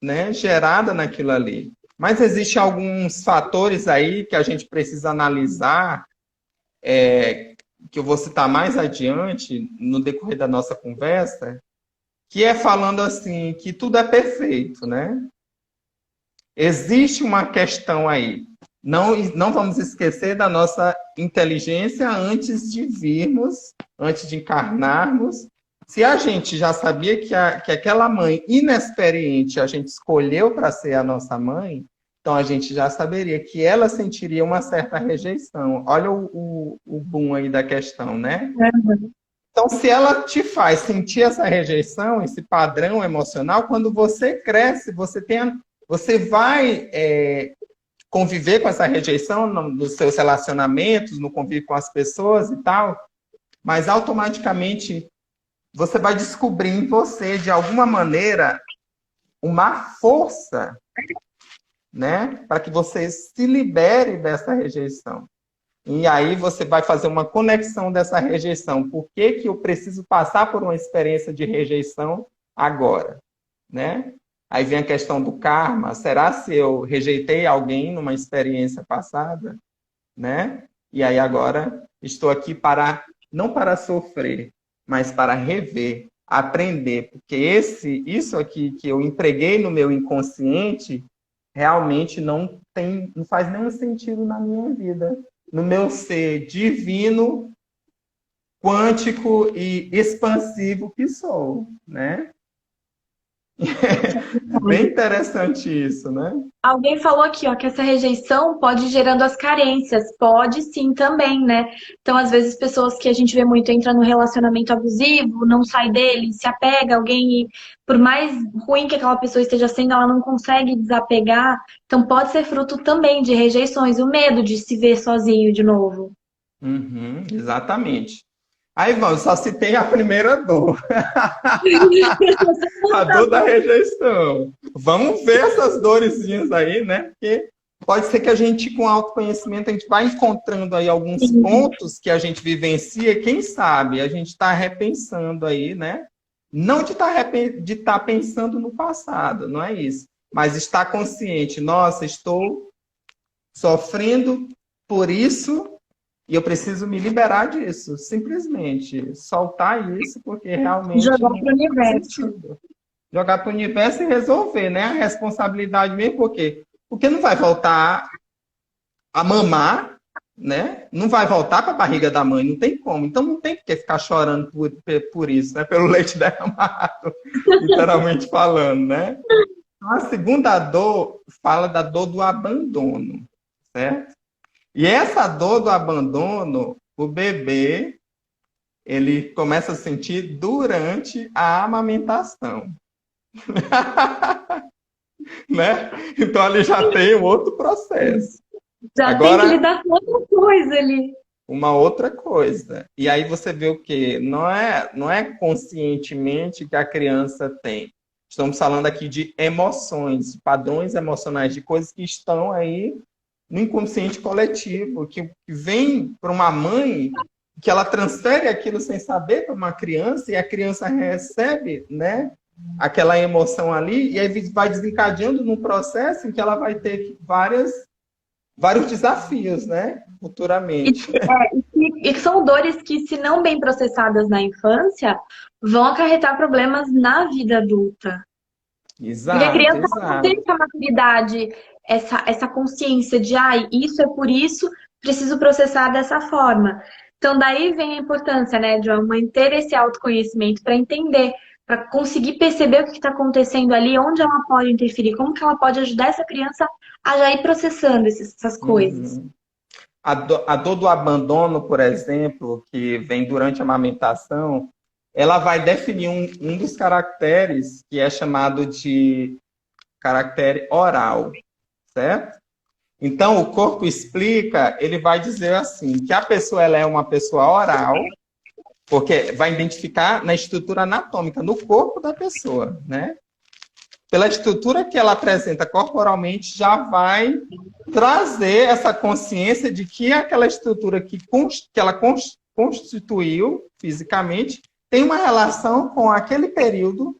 né, gerada naquilo ali. Mas existem alguns fatores aí que a gente precisa analisar, que eu vou citar mais adiante, no decorrer da nossa conversa, que é falando assim, que tudo é perfeito, né? Existe uma questão aí. não vamos esquecer da nossa inteligência antes de virmos, antes de encarnarmos. Se a gente já sabia que aquela mãe inexperiente a gente escolheu para ser a nossa mãe, então a gente já saberia que ela sentiria uma certa rejeição. Olha o boom aí da questão, né? Então, se ela te faz sentir essa rejeição, esse padrão emocional, quando você cresce, você vai conviver com essa rejeição nos seus relacionamentos, no convívio com as pessoas e tal, mas automaticamente você vai descobrir em você, de alguma maneira, uma força, né, para que você se libere dessa rejeição. E aí você vai fazer uma conexão dessa rejeição. Por que que eu preciso passar por uma experiência de rejeição agora, né? Aí vem a questão do karma. Será se eu rejeitei alguém numa experiência passada, né? E aí agora estou aqui não para sofrer, mas para rever, aprender, porque isso aqui que eu entreguei no meu inconsciente realmente não faz nenhum sentido na minha vida, no meu ser divino, quântico e expansivo que sou, né? É bem interessante isso, né? Alguém falou aqui, ó, que essa rejeição pode ir gerando as carências. Pode sim também, né? Então, às vezes, pessoas que a gente vê muito entram no relacionamento abusivo, não sai dele, se apega a alguém e, por mais ruim que aquela pessoa esteja sendo, ela não consegue desapegar. Então, pode ser fruto também de rejeições, o medo de se ver sozinho de novo. Uhum, exatamente. Aí, vamos, só citei a primeira dor. A dor da rejeição. Vamos ver essas dorezinhas aí, né? Porque pode ser que a gente, com autoconhecimento, a gente vai encontrando aí alguns pontos que a gente vivencia, e quem sabe a gente está repensando aí, né? Não de estar pensando no passado, não é isso. Mas estar consciente, nossa, estou sofrendo por isso e eu preciso me liberar disso. Simplesmente soltar isso, porque realmente Jogar não para o faz universo. sentido. Jogar para o universo e resolver, né? A responsabilidade mesmo, porque não vai voltar a mamar, né? Não vai voltar para a barriga da mãe, não tem como. Então não tem que ficar chorando por isso, né? Pelo leite derramado, literalmente falando, né? A segunda dor fala da dor do abandono, certo? E essa dor do abandono, o bebê, ele começa a sentir durante a amamentação. Né? Então, ali já tem um outro processo. Já Agora, tem que lidar com outra coisa ali. uma outra coisa. E aí você vê o quê? Não é conscientemente que a criança tem. Estamos falando aqui de emoções, de padrões emocionais, de coisas que estão aí no inconsciente coletivo, que vem para uma mãe, que ela transfere aquilo sem saber para uma criança, e a criança recebe, né, aquela emoção ali, e aí vai desencadeando num processo em que ela vai ter vários desafios, né, futuramente. E são dores que, se não bem processadas na infância, vão acarretar problemas na vida adulta. Porque a Exato, criança não tem exato. essa maturidade, essa consciência de, isso é por isso, preciso processar dessa forma. Então, daí vem a importância, né, de uma mãe ter esse autoconhecimento para entender, para conseguir perceber o que está acontecendo ali, onde ela pode interferir, como que ela pode ajudar essa criança a já ir processando essas coisas. Uhum. A dor do abandono, por exemplo, que vem durante a amamentação, ela vai definir um dos caracteres que é chamado de caractere oral, certo? Então, o corpo explica, ele vai dizer assim, que a pessoa ela é uma pessoa oral, porque vai identificar na estrutura anatômica, no corpo da pessoa, né? Pela estrutura que ela apresenta corporalmente, já vai trazer essa consciência de que aquela estrutura que ela constituiu fisicamente tem uma relação com aquele período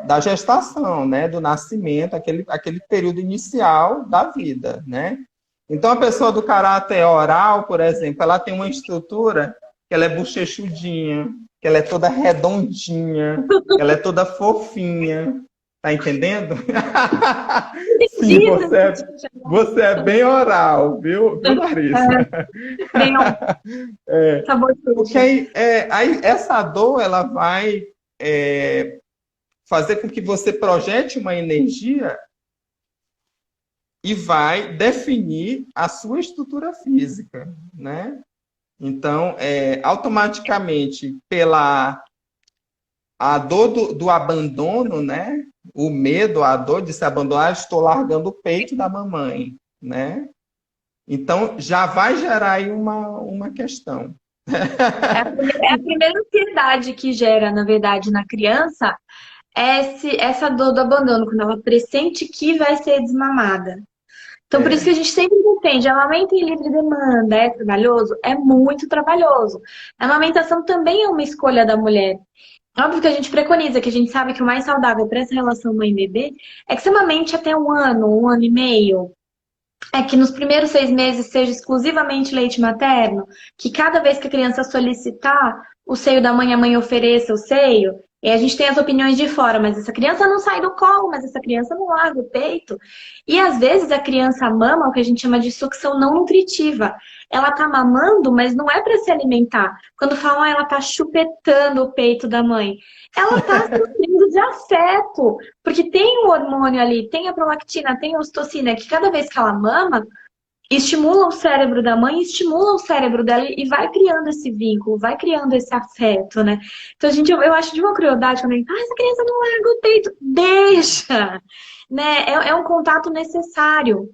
da gestação, né, do nascimento, aquele período inicial da vida, né? Então, a pessoa do caráter oral, por exemplo, ela tem uma estrutura que ela é bochechudinha, que ela é toda redondinha, que ela é toda fofinha, Tá entendendo? Sim, Entendi, você é bem oral, viu, Larissa? bem É, sabor porque aí essa dor, ela vai fazer com que você projete uma energia e vai definir a sua estrutura física, né? Então, automaticamente, pela a dor do abandono, né? O medo, a dor de se abandonar, estou largando o peito da mamãe, né? Então, já vai gerar aí uma questão. é a primeira ansiedade que gera, na verdade, na criança, essa dor do abandono, quando ela pressente que vai ser desmamada. Então, por isso que a É, gente sempre defende, a amamento em livre demanda é trabalhoso? É muito trabalhoso. A amamentação também é uma escolha da mulher. Óbvio que a gente preconiza, que a gente sabe que o mais saudável para essa relação mãe-bebê é que você amamente até um ano e meio. É que nos primeiros 6 meses seja exclusivamente leite materno, que cada vez que a criança solicitar o seio da mãe, a mãe ofereça o seio. E a gente tem as opiniões de fora, mas essa criança não sai do colo, mas essa criança não larga o peito. E às vezes a criança mama o que a gente chama de sucção não nutritiva. Ela tá mamando, mas não é para se alimentar. Quando falam, ela tá chupetando o peito da mãe. Ela tá se nutrindo de afeto. Porque tem o hormônio ali, tem a prolactina, tem a ocitocina, que cada vez que ela mama, estimula o cérebro da mãe, estimula o cérebro dela e vai criando esse vínculo, vai criando esse afeto, né? Então, eu acho de uma crueldade quando a gente, essa criança não larga o peito, deixa! Né? É um contato necessário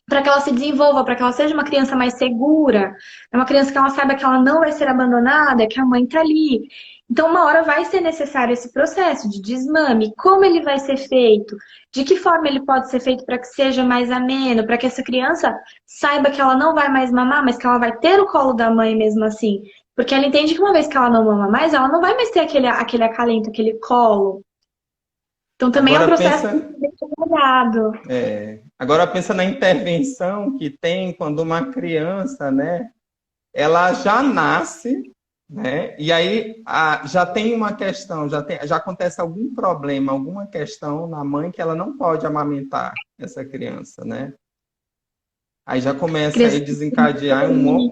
para que ela se desenvolva, para que ela seja uma criança mais segura, é uma criança que ela saiba que ela não vai ser abandonada, que a mãe está ali. Então, uma hora vai ser necessário esse processo de desmame. Como ele vai ser feito? De que forma ele pode ser feito para que seja mais ameno, para que essa criança saiba que ela não vai mais mamar, mas que ela vai ter o colo da mãe mesmo assim. Porque ela entende que uma vez que ela não mama mais, ela não vai mais ter aquele acalento, aquele colo. Então, também é um agora processo que pensa, tem que ser trabalhado. agora pensa na intervenção que tem quando uma criança, né? Ela já nasce, né? E aí já tem uma questão, já acontece algum problema, alguma questão na mãe que ela não pode amamentar essa criança, né? Aí já começa a Crianças desencadear um.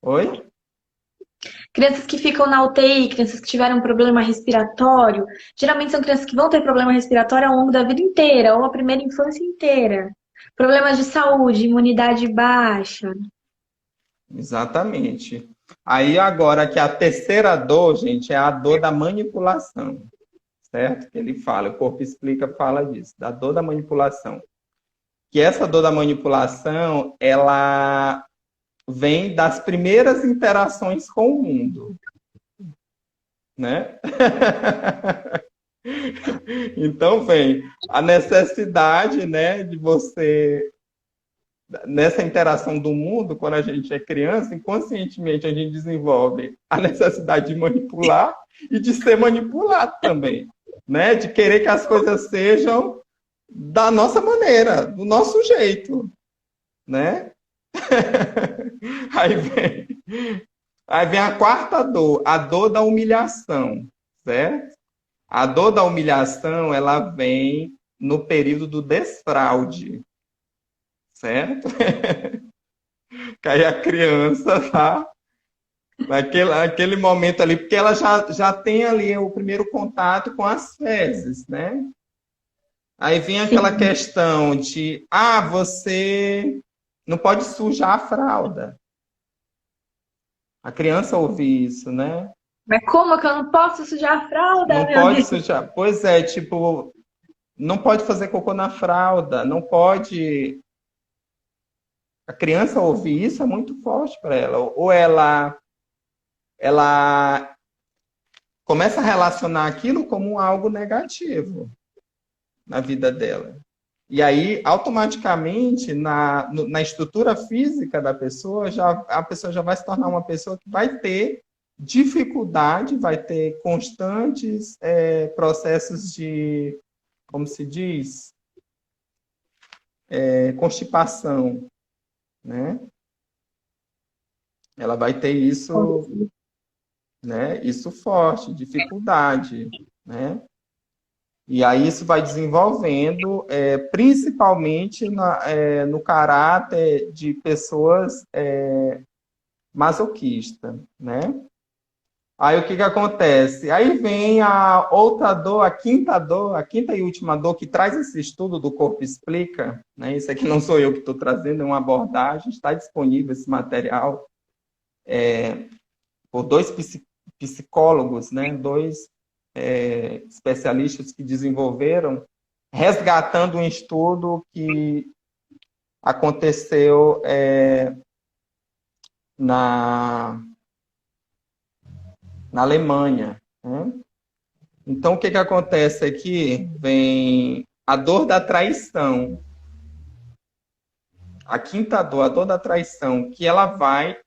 Oi? Crianças que ficam na UTI, crianças que tiveram um problema respiratório, geralmente são crianças que vão ter problema respiratório ao longo da vida inteira, ou a primeira infância inteira. Problemas de saúde, imunidade baixa. Exatamente. Aí agora que a terceira dor, gente, é a dor da manipulação, certo? Que ele fala, o corpo explica, fala disso, da dor da manipulação. Que essa dor da manipulação, ela vem das primeiras interações com o mundo, né? Então vem a necessidade, né, de você nessa interação do mundo, quando a gente é criança, inconscientemente a gente desenvolve a necessidade de manipular e de ser manipulado também, né? De querer que as coisas sejam da nossa maneira, do nosso jeito, né? Aí vem, aí vem a quarta dor, a dor da humilhação, certo? A dor da humilhação, ela vem no período do desfraude, certo? Que aí a criança tá naquele momento ali, porque ela já tem ali o primeiro contato com as fezes, né? Aí vem aquela Sim. questão de, você não pode sujar a fralda. A criança ouve isso, né? Mas como que eu não posso sujar a fralda, Não meu pode Deus? sujar. Pois é, tipo, não pode fazer cocô na fralda, não pode. A criança ouvir isso é muito forte para ela. Ou ela começa a relacionar aquilo como algo negativo na vida dela. E aí, automaticamente, na estrutura física da pessoa, a pessoa já vai se tornar uma pessoa que vai ter dificuldade, vai ter constantes processos de, como se diz, constipação, né? Ela vai ter isso, né? Isso forte, dificuldade, né? E aí isso vai desenvolvendo, principalmente no caráter de pessoas masoquistas, né? Aí o que que acontece? Aí vem a outra dor, a quinta e última dor que traz esse estudo do Corpo Explica, né? Isso aqui não sou eu que estou trazendo, é uma abordagem, está disponível esse material por dois psicólogos, né? Dois especialistas que desenvolveram, resgatando um estudo que aconteceu na Alemanha, né? Então, o que que acontece aqui? Vem a dor da traição, a quinta dor, a dor da traição, que ela vai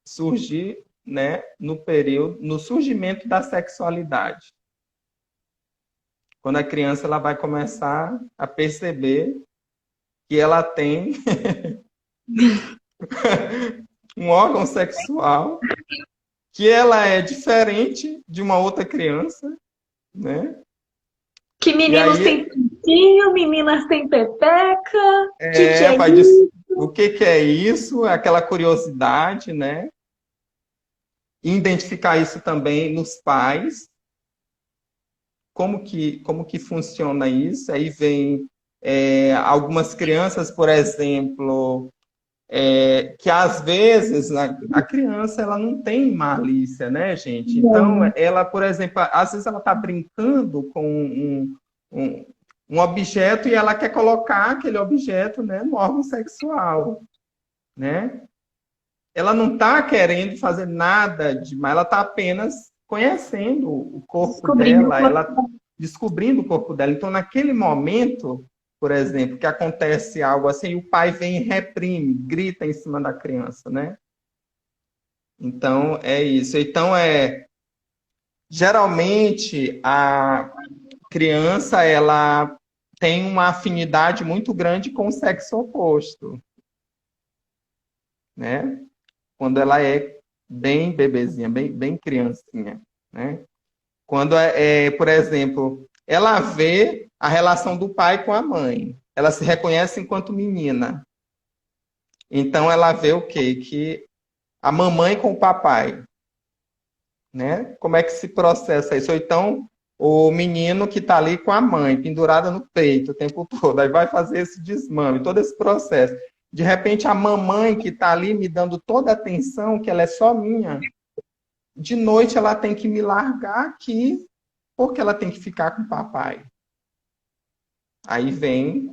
surgir, né, no surgimento da sexualidade. Quando a criança ela vai começar a perceber que ela tem um órgão sexual, que ela é diferente de uma outra criança, né? Que E meninos aí têm pintinho, meninas têm pepeca. Que é vai isso? o que que é isso? É aquela curiosidade, né? E identificar isso também nos pais. Como que funciona isso? Aí vem algumas crianças, por exemplo, que às vezes a criança ela não tem malícia, né, gente? Então, Não. ela, por exemplo, às vezes ela está brincando com um, um objeto e ela quer colocar aquele objeto, né, no órgão sexual, né? Ela não está querendo fazer nada demais, ela está apenas conhecendo o corpo Descobrindo o dela, corpo. ela descobrindo o corpo dela. Então, naquele momento, por exemplo, que acontece algo assim, o pai vem e reprime, grita em cima da criança, né? Então, é isso. Então, geralmente, a criança, ela tem uma afinidade muito grande com o sexo oposto, né? Quando ela é bem bebezinha, bem criancinha, né? Quando, por exemplo, ela vê a relação do pai com a mãe, ela se reconhece enquanto menina. Então, ela vê o quê? Que a mamãe com o papai, né? Como é que se processa isso? Ou então, o menino que está ali com a mãe, pendurada no peito o tempo todo, aí vai fazer esse desmame, todo esse processo. De repente, a mamãe que está ali me dando toda a atenção, que ela é só minha, de noite ela tem que me largar aqui, porque ela tem que ficar com o papai. Aí vem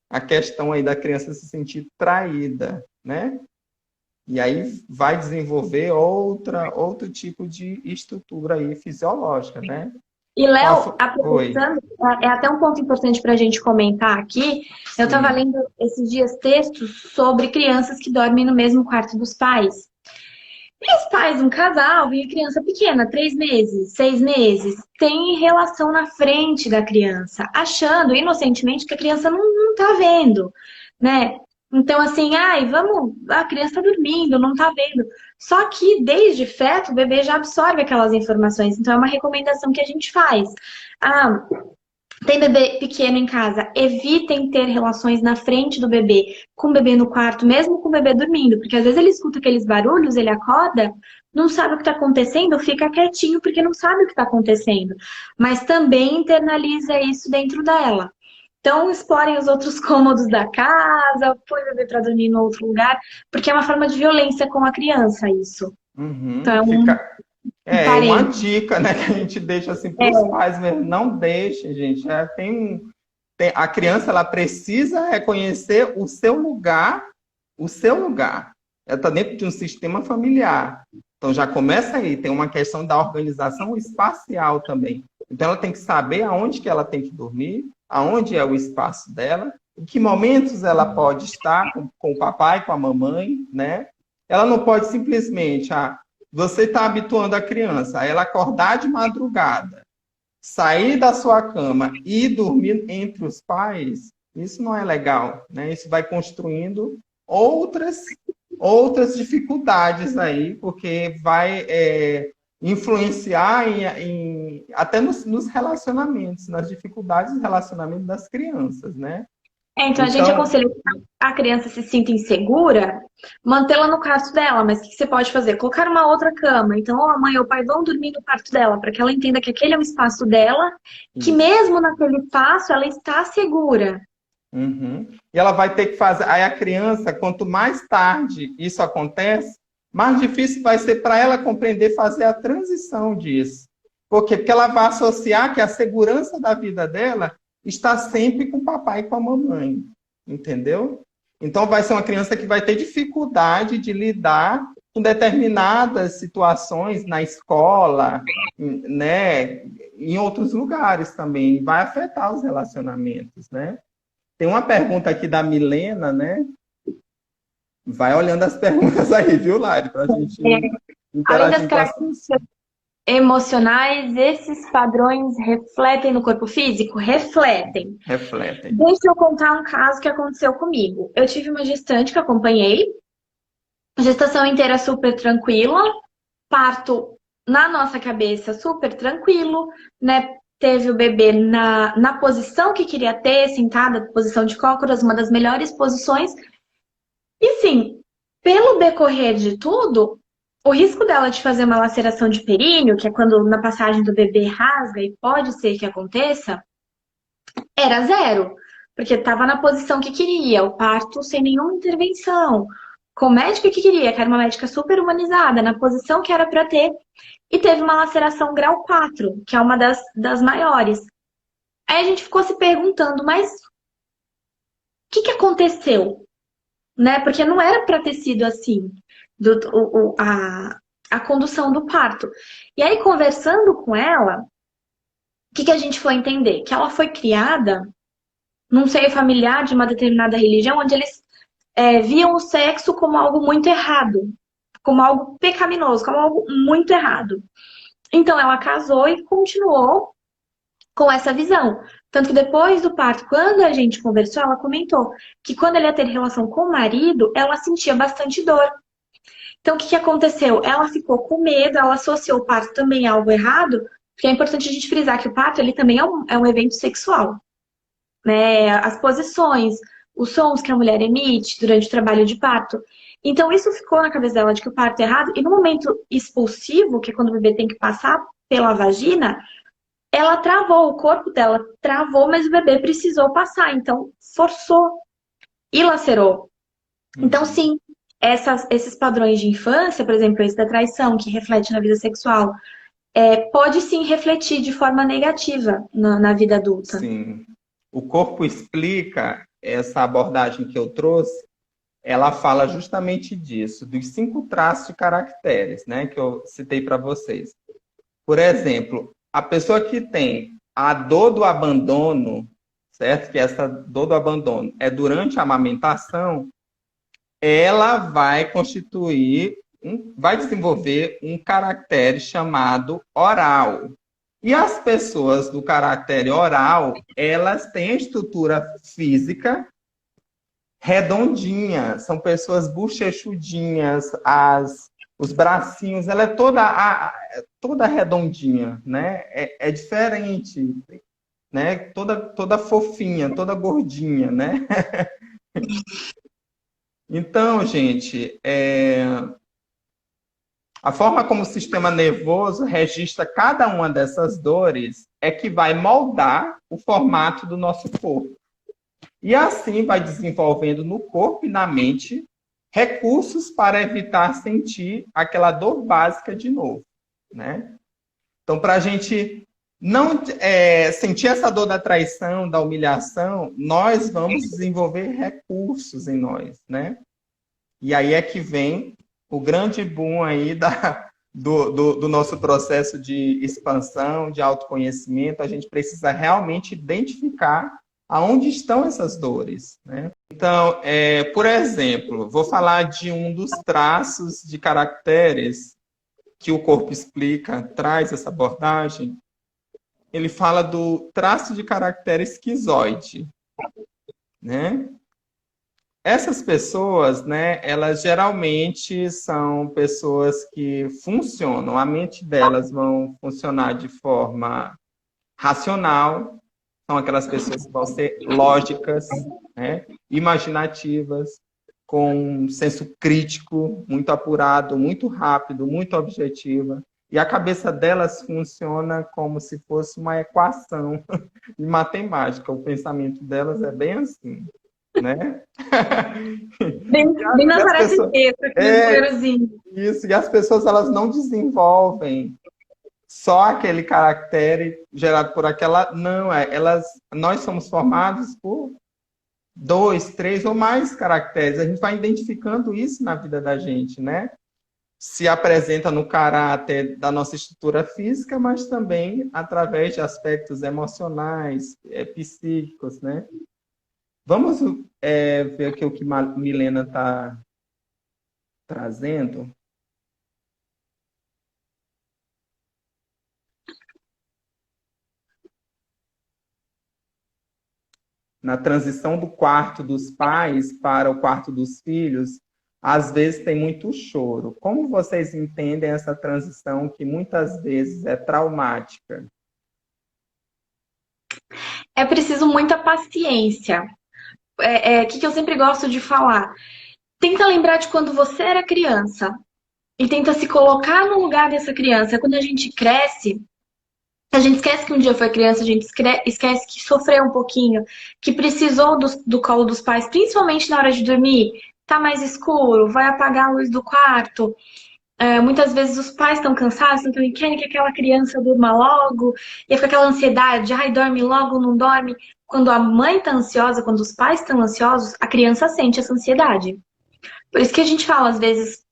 a questão aí da criança se sentir traída, né? E aí vai desenvolver outro tipo de estrutura aí fisiológica, né? E, Léo, Oi. aproveitando, é até um ponto importante para a gente comentar aqui. Eu estava Sim. lendo esses dias textos sobre crianças que dormem no mesmo quarto dos pais. E os pais, um casal, e criança pequena, 3 meses, 6 meses, tem relação na frente da criança, achando inocentemente que a criança não tá vendo, né? Então, assim, ai, vamos, a criança tá dormindo, não tá vendo. Só que desde feto, o bebê já absorve aquelas informações. Então, é uma recomendação que a gente faz. Ah, tem bebê pequeno em casa, evitem ter relações na frente do bebê, com o bebê no quarto, mesmo com o bebê dormindo, porque às vezes ele escuta aqueles barulhos, ele acorda, não sabe o que está acontecendo, fica quietinho porque não sabe o que está acontecendo, mas também internaliza isso dentro dela. Então, explorem os outros cômodos da casa, põe o bebê para dormir em outro lugar, porque é uma forma de violência com a criança, isso. Então, Uhum. é um Uma parente. dica, né, que a gente deixa assim para os pais mesmo. Não deixe, gente. A criança ela precisa reconhecer o seu lugar. Ela está dentro de um sistema familiar. Então já começa aí, tem uma questão da organização espacial também. Então ela tem que saber aonde que ela tem que dormir, aonde é o espaço dela, em que momentos ela pode estar com o papai, com a mamãe, né? Ela não pode simplesmente, você está habituando a criança a ela acordar de madrugada, sair da sua cama e dormir entre os pais, isso não é legal, né? Isso vai construindo outras dificuldades aí, porque vai influenciar até nos relacionamentos, nas dificuldades de relacionamento das crianças, né? Então, a gente Então, aconselha que a criança se sinta insegura, mantê-la no quarto dela. Mas o que você pode fazer? Colocar uma outra cama. Então, ou a mãe ou o pai vão dormir no quarto dela, para que ela entenda que aquele é um espaço dela, que isso. mesmo naquele espaço ela está segura. Uhum. E ela vai ter que fazer. Aí a criança, quanto mais tarde isso acontece, mais difícil vai ser para ela compreender fazer a transição disso. Por quê? Porque ela vai associar que a segurança da vida dela está sempre com o papai e com a mamãe. Entendeu? Então vai ser uma criança que vai ter dificuldade de lidar com determinadas situações na escola, né? Em outros lugares também. Vai afetar os relacionamentos, né? Tem uma pergunta aqui da Milena, né? Vai olhando as perguntas aí, viu, Lari? Para a gente Além das interagir com as pessoas. características emocionais, esses padrões refletem no corpo físico? Refletem. Refletem. Deixa eu contar um caso que aconteceu comigo. Eu tive uma gestante que acompanhei, gestação inteira super tranquila, parto na nossa cabeça super tranquilo, né? Teve o bebê na posição que queria ter, sentada, posição de cócoras, uma das melhores posições. E sim, pelo decorrer de tudo, o risco dela de fazer uma laceração de períneo, que é quando na passagem do bebê rasga e pode ser que aconteça, era zero. Porque estava na posição que queria, o parto sem nenhuma intervenção, com o médico que queria, que era uma médica super humanizada, na posição que era para ter, e teve uma laceração grau 4, que é uma das maiores. Aí a gente ficou se perguntando, mas o que aconteceu? Né? Porque não era para ter sido assim a condução do parto. E aí, conversando com ela, o que a gente foi entender? Que ela foi criada num seio familiar de uma determinada religião, onde eles viam o sexo como algo muito errado, como algo pecaminoso, como algo muito errado. Então, ela casou e continuou com essa visão. Tanto que depois do parto, quando a gente conversou, ela comentou que quando ela ia ter relação com o marido, ela sentia bastante dor. Então, o que aconteceu? Ela ficou com medo, ela associou o parto também a algo errado, porque é importante a gente frisar que o parto ele também é um evento sexual. Né? As posições, os sons que a mulher emite durante o trabalho de parto. Então, isso ficou na cabeça dela de que o parto é errado, e no momento expulsivo, que é quando o bebê tem que passar pela vagina, ela travou, o corpo dela travou, mas o bebê precisou passar, então forçou e lacerou. Então, sim, esses padrões de infância, por exemplo, esse da traição, que reflete na vida sexual, pode sim refletir de forma negativa na vida adulta. Sim. O corpo explica, essa abordagem que eu trouxe, ela fala justamente disso, dos 5 traços de caracteres, né, que eu citei para vocês. Por exemplo, a pessoa que tem a dor do abandono, certo? Que essa dor do abandono é durante a amamentação, ela vai vai desenvolver um caractere chamado oral. E as pessoas do caractere oral, elas têm a estrutura física redondinha, são pessoas bochechudinhas, os bracinhos, ela é toda redondinha, né? É diferente, né? Toda fofinha, toda gordinha, né? Então, gente, a forma como o sistema nervoso registra cada uma dessas dores é que vai moldar o formato do nosso corpo. E assim vai desenvolvendo no corpo e na mente recursos para evitar sentir aquela dor básica de novo, né? Então, para a gente não sentir essa dor da traição, da humilhação, nós vamos desenvolver recursos em nós, né? E aí é que vem o grande boom aí do nosso processo de expansão, de autoconhecimento. A gente precisa realmente identificar aonde estão essas dores, né? Então, por exemplo, vou falar de um dos traços de caracteres que o corpo explica, traz essa abordagem. Ele fala do traço de caractere esquizoide, né? essas pessoas, né, elas geralmente são pessoas que funcionam, a mente delas vão funcionar de forma racional, são aquelas pessoas que vão ser lógicas, né, imaginativas, com um senso crítico muito apurado, muito rápido, muito objetiva. E a cabeça delas funciona como se fosse uma equação de matemática. O pensamento delas é bem assim, né? Bem E na as parece pessoas, texto, aqui no é númerozinho. isso, e as pessoas elas não desenvolvem só aquele caractere gerado por aquela, não, nós somos formados por dois, três ou mais caracteres. A gente vai identificando isso na vida da gente, né? Se apresenta no caráter da nossa estrutura física, mas também através de aspectos emocionais, psíquicos, né? Vamos ver aqui o que Milena está trazendo. Na transição do quarto dos pais para o quarto dos filhos, às vezes tem muito choro. Como vocês entendem essa transição que muitas vezes é traumática? É preciso muita paciência. Que eu sempre gosto de falar. Tenta lembrar de quando você era criança e tenta se colocar no lugar dessa criança. Quando a gente cresce, a gente esquece que um dia foi criança, a gente esquece que sofreu um pouquinho, que precisou do colo dos pais, principalmente na hora de dormir. Tá mais escuro, vai apagar a luz do quarto. Muitas vezes os pais estão cansados, então querem que aquela criança durma logo, e fica aquela ansiedade, ai, dorme logo, não dorme. Quando a mãe tá ansiosa, quando os pais estão ansiosos, a criança sente essa ansiedade. Por isso que a gente fala, às vezes,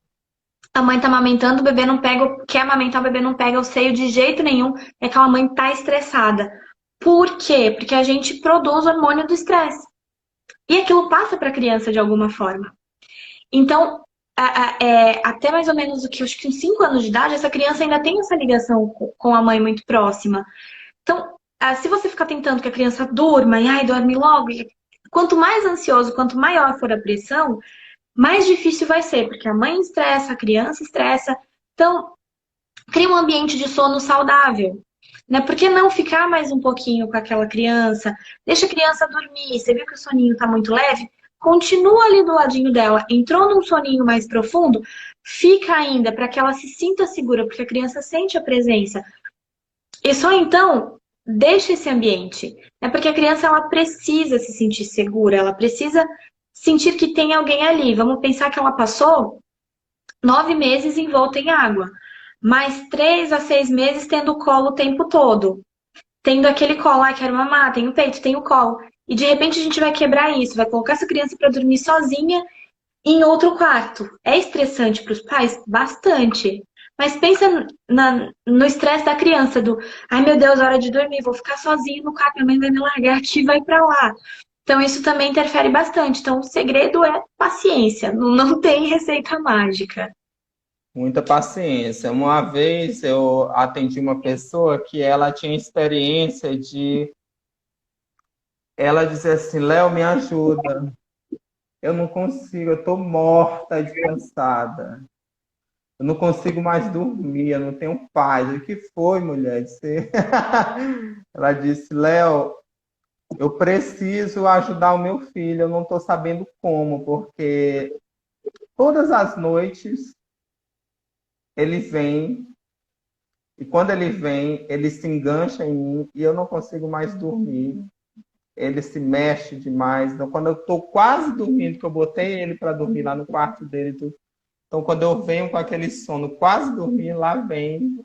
a mãe tá amamentando, o bebê não pega, quer amamentar, o bebê não pega o seio de jeito nenhum, e aquela mãe tá estressada. Por quê? Porque a gente produz o hormônio do estresse. E aquilo passa para a criança de alguma forma. Então, até mais ou menos acho que uns 5 anos de idade, essa criança ainda tem essa ligação com a mãe muito próxima. Então, se você ficar tentando que a criança durma e ai, dorme logo, quanto mais ansioso, quanto maior for a pressão, mais difícil vai ser, porque a mãe estressa, a criança estressa. Então, cria um ambiente de sono saudável. Né? Por que não ficar mais um pouquinho com aquela criança? Deixa a criança dormir. Você viu que o soninho está muito leve? Continua ali do ladinho dela. Entrou num soninho mais profundo? Fica ainda para que ela se sinta segura, porque a criança sente a presença. E só então deixa esse ambiente. É porque a criança ela precisa se sentir segura, ela precisa sentir que tem alguém ali. Vamos pensar que ela passou 9 meses envolta em água, mais 3 a 6 meses tendo o colo o tempo todo. Tendo aquele colo, quero mamar, tem o peito, tem o colo. E de repente a gente vai quebrar isso, vai colocar essa criança para dormir sozinha em outro quarto. É estressante para os pais? Bastante. Mas pensa no estresse da criança, do ai meu Deus, hora de dormir, vou ficar sozinho no quarto, minha mãe vai me largar aqui e vai para lá. Então isso também interfere bastante. Então o segredo é paciência, não tem receita mágica. Muita paciência. Uma vez eu atendi uma pessoa que ela tinha experiência de ela dizer assim, Léo, me ajuda. Eu não consigo, eu estou morta de cansada. Eu não consigo mais dormir, eu não tenho paz. O que foi, mulher? Ela disse, Léo, eu preciso ajudar o meu filho, eu não estou sabendo como, porque todas as noites ele vem, e quando ele vem, ele se engancha em mim e eu não consigo mais dormir. Ele se mexe demais. Então, quando eu estou quase dormindo, que eu botei ele para dormir lá no quarto dele, então quando eu venho com aquele sono quase dormir, lá vem.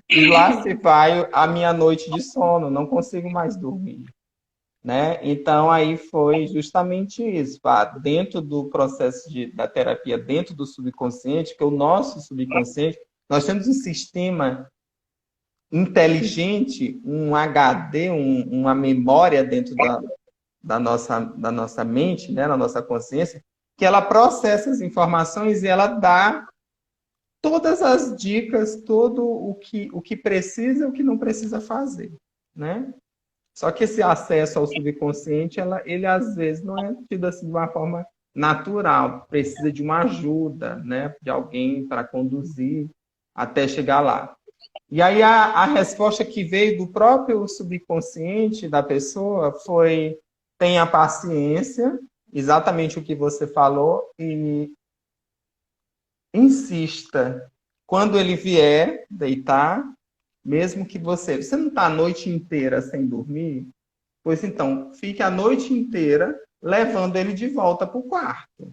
E lá se vai a minha noite de sono, não consigo mais dormir. Né? Então, aí foi justamente isso. Dentro do processo da terapia, dentro do subconsciente, que é o nosso subconsciente, nós temos um sistema inteligente, um HD, uma memória dentro da nossa mente, né, na nossa consciência, que ela processa as informações e ela dá todas as dicas, todo o que precisa e o que não precisa fazer, né? Só que esse acesso ao subconsciente, ele às vezes não é tido assim de uma forma natural, precisa de uma ajuda, né, de alguém para conduzir até chegar lá. E aí a resposta que veio do próprio subconsciente da pessoa foi: tenha paciência, exatamente o que você falou, e insista. Quando ele vier deitar, mesmo que você não está a noite inteira sem dormir, pois então, fique a noite inteira levando ele de volta para o quarto.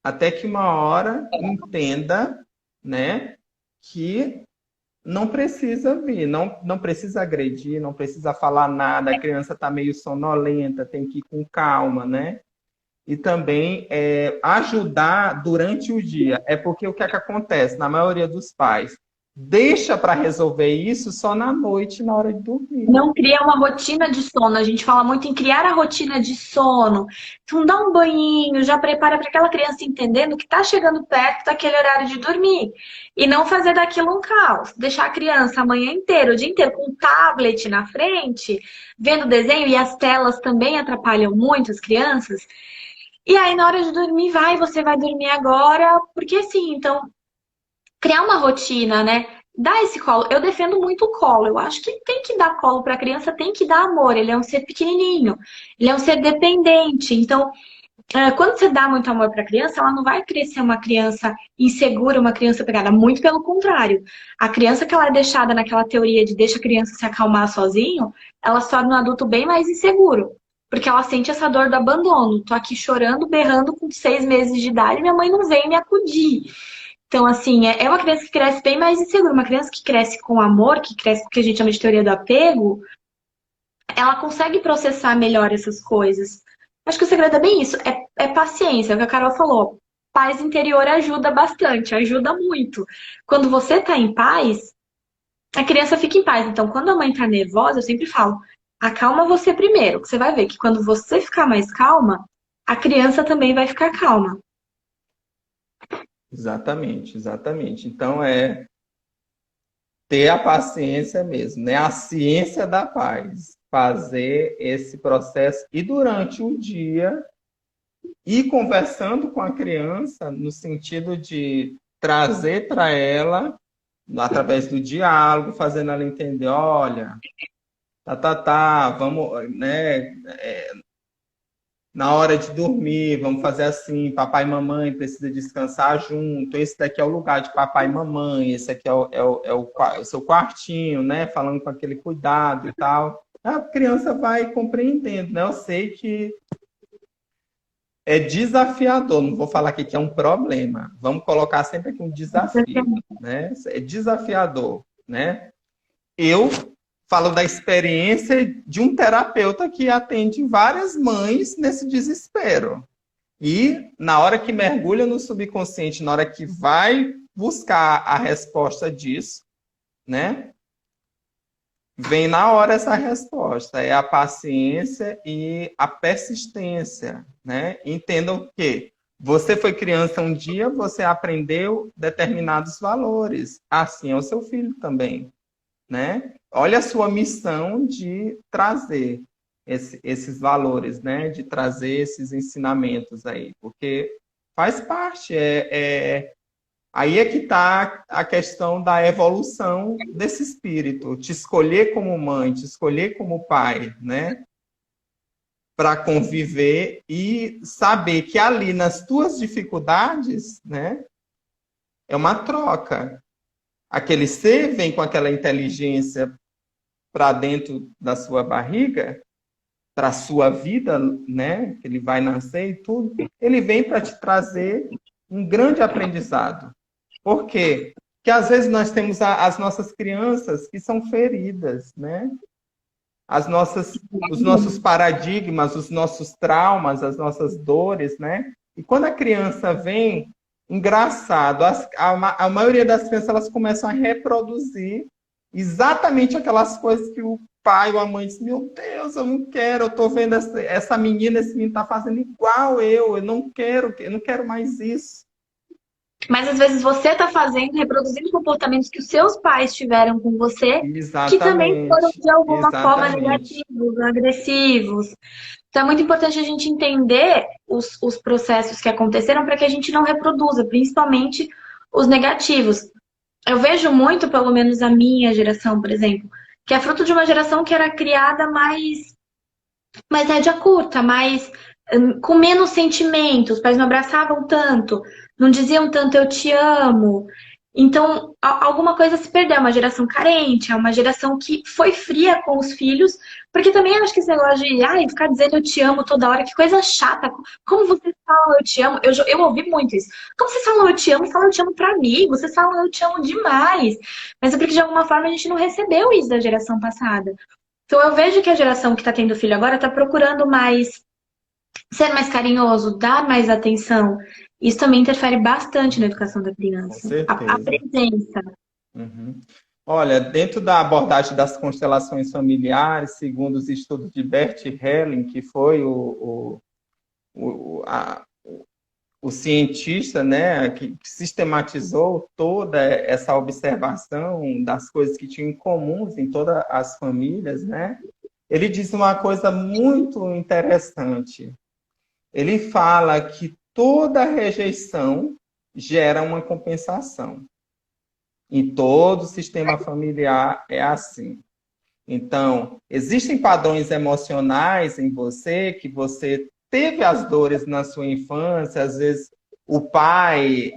Até que uma hora entenda, né, que não precisa vir, não precisa agredir, não precisa falar nada, a criança está meio sonolenta, tem que ir com calma, né? E também ajudar durante o dia. É porque o que é que acontece? Na maioria dos pais, deixa para resolver isso só na noite, na hora de dormir. Não cria uma rotina de sono. A gente fala muito em criar a rotina de sono. Então, dá um banhinho, já prepara para aquela criança entendendo que está chegando perto daquele horário de dormir. E não fazer daquilo um caos. Deixar a criança a manhã inteira, o dia inteiro, com um tablet na frente, vendo desenho, e as telas também atrapalham muito as crianças. E aí, na hora de dormir, você vai dormir agora, porque assim, então, criar uma rotina, né? Dar esse colo. Eu defendo muito o colo. Eu acho que tem que dar colo para a criança, tem que dar amor. Ele é um ser pequenininho, ele é um ser dependente. Então, quando você dá muito amor para a criança, ela não vai crescer uma criança insegura, uma criança pegada. Muito pelo contrário. A criança que ela é deixada naquela teoria de deixa a criança se acalmar sozinho, ela se torna um adulto bem mais inseguro. Porque ela sente essa dor do abandono. Tô aqui chorando, berrando com 6 meses de idade, minha mãe não vem me acudir. Então, assim, é uma criança que cresce bem mais insegura. Uma criança que cresce com amor, que cresce com o que a gente chama de teoria do apego, ela consegue processar melhor essas coisas. Acho que o segredo é bem isso, é paciência, é o que a Carol falou. Paz interior ajuda bastante, ajuda muito. Quando você tá em paz, a criança fica em paz. Então, quando a mãe tá nervosa, eu sempre falo, acalma você primeiro, que você vai ver que quando você ficar mais calma, a criança também vai ficar calma. Exatamente, exatamente. Então, ter a paciência mesmo, né? A ciência da paz. Fazer esse processo e durante o dia ir conversando com a criança no sentido de trazer para ela, através do diálogo, fazendo ela entender, olha, vamos, né? Na hora de dormir, vamos fazer assim, papai e mamãe precisa descansar junto, esse daqui é o lugar de papai e mamãe, esse aqui é o seu quartinho, né? Falando com aquele cuidado e tal. A criança vai compreendendo, né? Eu sei que é desafiador, não vou falar aqui que é um problema, vamos colocar sempre aqui um desafio, né? É desafiador, né? Eu falo da experiência de um terapeuta que atende várias mães nesse desespero. E na hora que mergulha no subconsciente, na hora que vai buscar a resposta disso, né? Vem na hora essa resposta. É a paciência e a persistência, né? Entendam que você foi criança um dia, você aprendeu determinados valores. Assim é o seu filho também, né? Olha a sua missão de trazer esses valores, né? De trazer esses ensinamentos aí, porque faz parte. Aí é que está a questão da evolução desse espírito, te escolher como mãe, te escolher como pai, né? Para conviver e saber que ali nas tuas dificuldades, né? É uma troca. Aquele ser vem com aquela inteligência para dentro da sua barriga, para a sua vida, né? Que ele vai nascer e tudo. Ele vem para te trazer um grande aprendizado. Por quê? Porque às vezes nós temos as nossas crianças que são feridas, né? Os nossos paradigmas, os nossos traumas, as nossas dores, né? E quando a criança vem, engraçado, a maioria das crianças elas começam a reproduzir exatamente aquelas coisas que o pai ou a mãe diz, meu Deus, eu não quero, eu tô vendo essa menina, esse menino tá fazendo igual eu não quero mais isso. Mas às vezes você está fazendo, reproduzindo comportamentos que os seus pais tiveram com você, que também foram Exatamente, de alguma forma exatamente. negativos, agressivos. Então é muito importante a gente entender os processos que aconteceram para que a gente não reproduza, principalmente os negativos. Eu vejo muito, pelo menos a minha geração, por exemplo, que é fruto de uma geração que era criada mais rédea curta, mais com menos sentimentos. Os pais não abraçavam tanto, não diziam tanto eu te amo. Então, alguma coisa se perdeu. É uma geração carente, é uma geração que foi fria com os filhos, porque também acho que esse negócio de ai, ficar dizendo eu te amo toda hora, que coisa chata. Como vocês falam eu te amo? Eu ouvi muito isso. Como vocês falam eu te amo? Falam eu te amo pra mim, vocês falam eu te amo demais. Mas é porque de alguma forma a gente não recebeu isso da geração passada. Então eu vejo que a geração que está tendo filho agora está procurando mais ser mais carinhoso, dar mais atenção. Isso também interfere bastante na educação da Com criança. A certeza. presença. Uhum. Olha, dentro da abordagem das constelações familiares, segundo os estudos de Bert Helling, que foi o cientista, né, que sistematizou toda essa observação das coisas que tinham em comuns em todas as famílias, né, ele diz uma coisa muito interessante. Ele fala que toda rejeição gera uma compensação. Em todo o sistema familiar é assim. Então, existem padrões emocionais em você, que você teve as dores na sua infância, às vezes o pai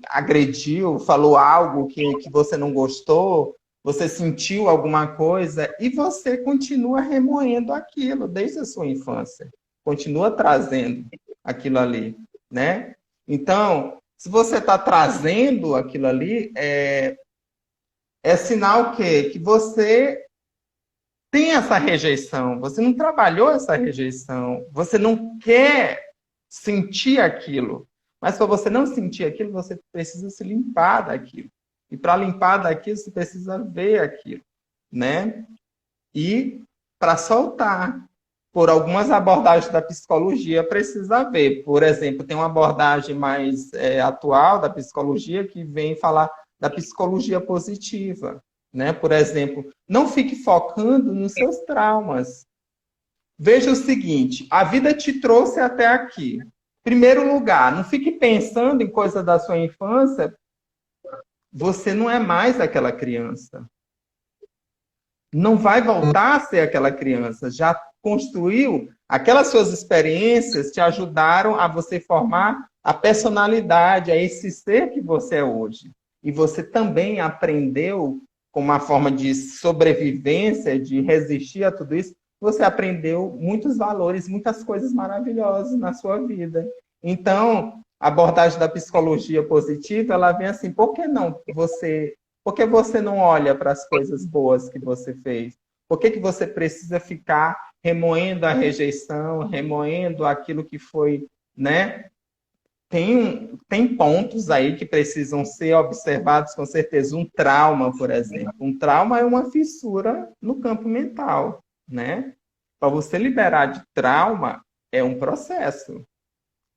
agrediu, falou algo que você não gostou, você sentiu alguma coisa e você continua remoendo aquilo desde a sua infância, continua trazendo aquilo ali, né? Então, se você está trazendo aquilo ali, é sinal que você tem essa rejeição, você não trabalhou essa rejeição, você não quer sentir aquilo. Mas para você não sentir aquilo, você precisa se limpar daquilo. E para limpar daquilo, você precisa ver aquilo, né? E para soltar. Por algumas abordagens da psicologia, precisa ver. Por exemplo, tem uma abordagem mais atual da psicologia que vem falar da psicologia positiva, né? Por exemplo, não fique focando nos seus traumas. Veja o seguinte, a vida te trouxe até aqui. Primeiro lugar, não fique pensando em coisa da sua infância. Você não é mais aquela criança. Não vai voltar a ser aquela criança. Já construiu, aquelas suas experiências te ajudaram a você formar a personalidade, a esse ser que você é hoje. E você também aprendeu, com uma forma de sobrevivência, de resistir a tudo isso, você aprendeu muitos valores, muitas coisas maravilhosas na sua vida. Então, a abordagem da psicologia positiva, ela vem assim, por que não você... Por que você não olha para as coisas boas que você fez? Por que você precisa ficar remoendo a rejeição, remoendo aquilo que foi, né? Tem pontos aí que precisam ser observados, com certeza. Um trauma, por exemplo. Um trauma é uma fissura no campo mental, né? Para você liberar de trauma, é um processo.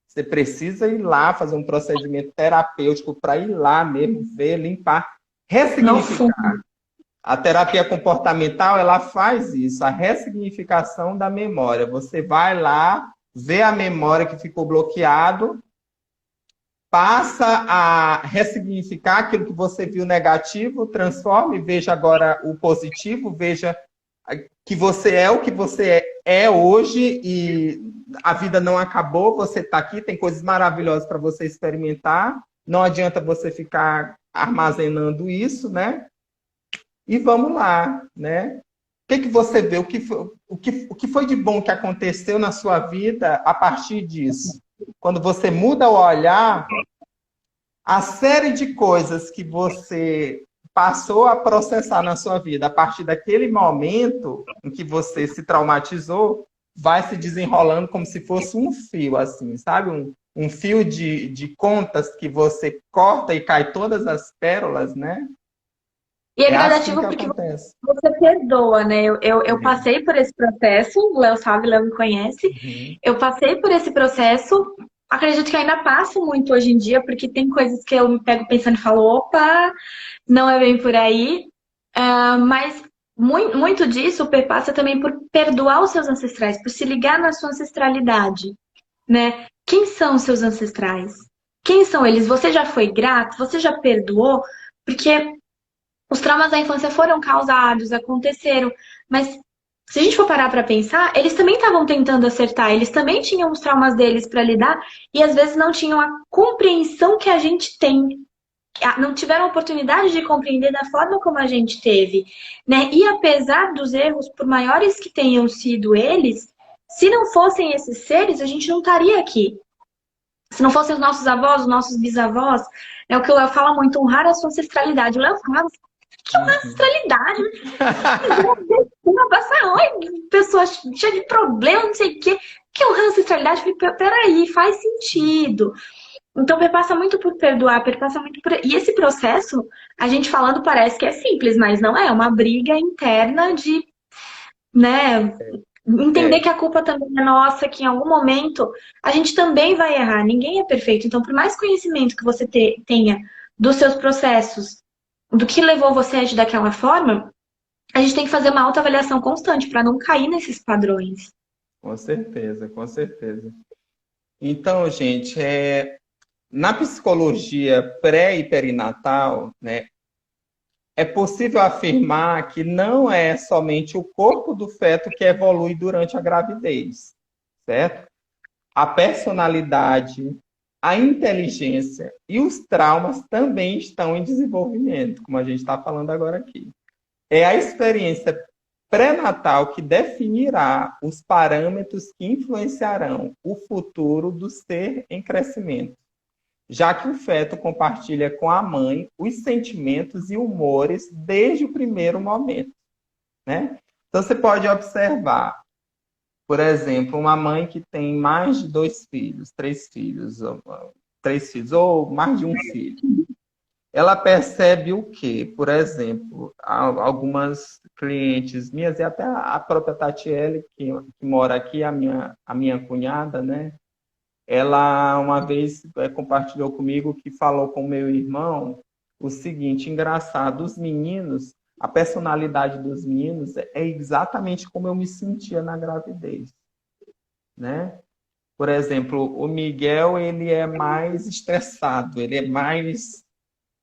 Você precisa ir lá fazer um procedimento terapêutico para ir lá mesmo, ver, limpar, ressignificar. A terapia comportamental, ela faz isso, a ressignificação da memória. Você vai lá, vê a memória que ficou bloqueado, passa a ressignificar aquilo que você viu negativo, transforme, veja agora o positivo, veja que você é o que você é hoje e a vida não acabou, você está aqui, tem coisas maravilhosas para você experimentar, não adianta você ficar armazenando isso, né? E vamos lá, né? O que você vê? O que foi de bom que aconteceu na sua vida a partir disso? Quando você muda o olhar, a série de coisas que você passou a processar na sua vida a partir daquele momento em que você se traumatizou, vai se desenrolando como se fosse um fio, assim, sabe? Um fio de contas que você corta e cai todas as pérolas, né? E é É assim gradativo que porque acontece. você perdoa, né? Eu Uhum. passei por esse processo, o Léo sabe, o Léo me conhece. Uhum. Eu passei por esse processo acredito que ainda passo muito hoje em dia, porque tem coisas que eu me pego pensando e falo, opa, não é bem por aí. Mas muito disso perpassa também por perdoar os seus ancestrais, por se ligar na sua ancestralidade, né? Quem são os seus ancestrais? Quem são eles? Você já foi grato? Você já perdoou? Porque os traumas da infância foram causados, aconteceram, mas se a gente for parar para pensar, eles também estavam tentando acertar, eles também tinham os traumas deles para lidar e às vezes não tinham a compreensão que a gente tem, não tiveram a oportunidade de compreender da forma como a gente teve, né? E apesar dos erros, por maiores que tenham sido eles, se não fossem esses seres, a gente não estaria aqui. Se não fossem os nossos avós, os nossos bisavós, é o que o Léo fala muito, honrar a sua ancestralidade. O Léo fala, que Uhum. ancestralidade? Passa, oi, pessoa cheia de problema, não sei o quê. Que honrar a ancestralidade? Eu falei, peraí, faz sentido. Então, perpassa muito por perdoar, perpassa muito por. E esse processo, a gente falando parece que é simples, mas não é. É uma briga interna de, né, entender É, que a culpa também é nossa, que em algum momento a gente também vai errar. Ninguém é perfeito. Então, por mais conhecimento que você tenha dos seus processos, do que levou você a agir daquela forma, a gente tem que fazer uma autoavaliação constante para não cair nesses padrões. com certeza, com certeza. Então, gente, na psicologia pré e perinatal, né, é possível afirmar que não é somente o corpo do feto que evolui durante a gravidez, certo? A personalidade, a inteligência e os traumas também estão em desenvolvimento, como a gente está falando agora aqui. É a experiência pré-natal que definirá os parâmetros que influenciarão o futuro do ser em crescimento, já que o feto compartilha com a mãe os sentimentos e humores desde o primeiro momento, né? Então você pode observar, por exemplo, uma mãe que tem mais de dois filhos, três filhos ou mais de um filho. Ela percebe o quê? Por exemplo, algumas clientes minhas, e até a própria Tatiele, que mora aqui, a minha cunhada, né? Ela uma vez compartilhou comigo que falou com meu irmão o seguinte, engraçado, os meninos, a personalidade dos meninos é exatamente como eu me sentia na gravidez, né? Por exemplo, o Miguel, ele é mais estressado, ele é mais...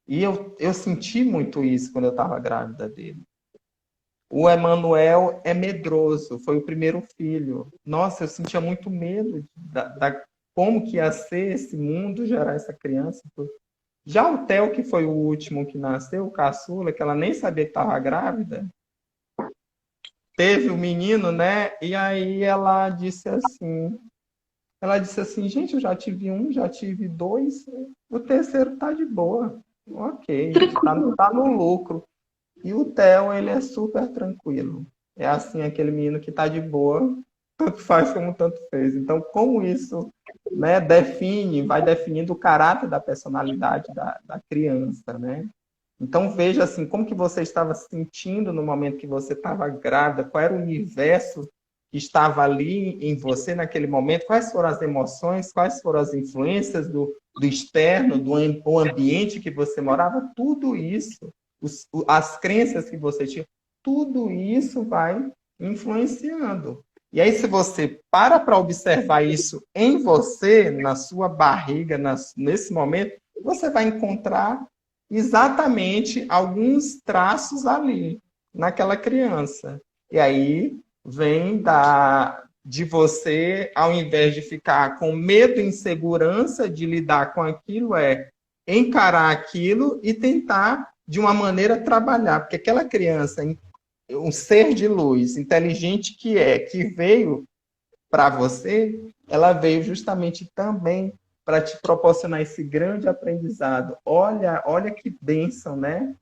E eu senti muito isso quando eu estava grávida dele. O Emanuel é medroso, foi o primeiro filho. Nossa, eu sentia muito medo como que ia ser esse mundo, gerar essa criança. Já o Theo, que foi o último que nasceu, o caçula, que ela nem sabia que estava grávida, teve o menino, né? E aí ela disse assim, gente, eu já tive um, já tive dois, o terceiro tá de boa. Ok, Tranquilo. tá no lucro. E o Theo, ele é super tranquilo. É assim, aquele menino que tá de boa, tanto faz como tanto fez. Então, como isso, né, vai definindo o caráter da personalidade da criança, né? Então, veja assim, como que você estava se sentindo no momento que você estava grávida, qual era o universo que estava ali em você naquele momento, quais foram as emoções, quais foram as influências do externo, do ambiente que você morava, tudo isso, as crenças que você tinha, tudo isso vai influenciando. E aí, se você para observar isso em você, na sua barriga, nesse momento, você vai encontrar exatamente alguns traços ali, naquela criança. E aí vem de você, ao invés de ficar com medo e insegurança de lidar com aquilo, encarar aquilo e tentar, de uma maneira, trabalhar. Porque aquela criança, um ser de luz, inteligente que veio para você, ela veio justamente também para te proporcionar esse grande aprendizado. Olha que bênção, né?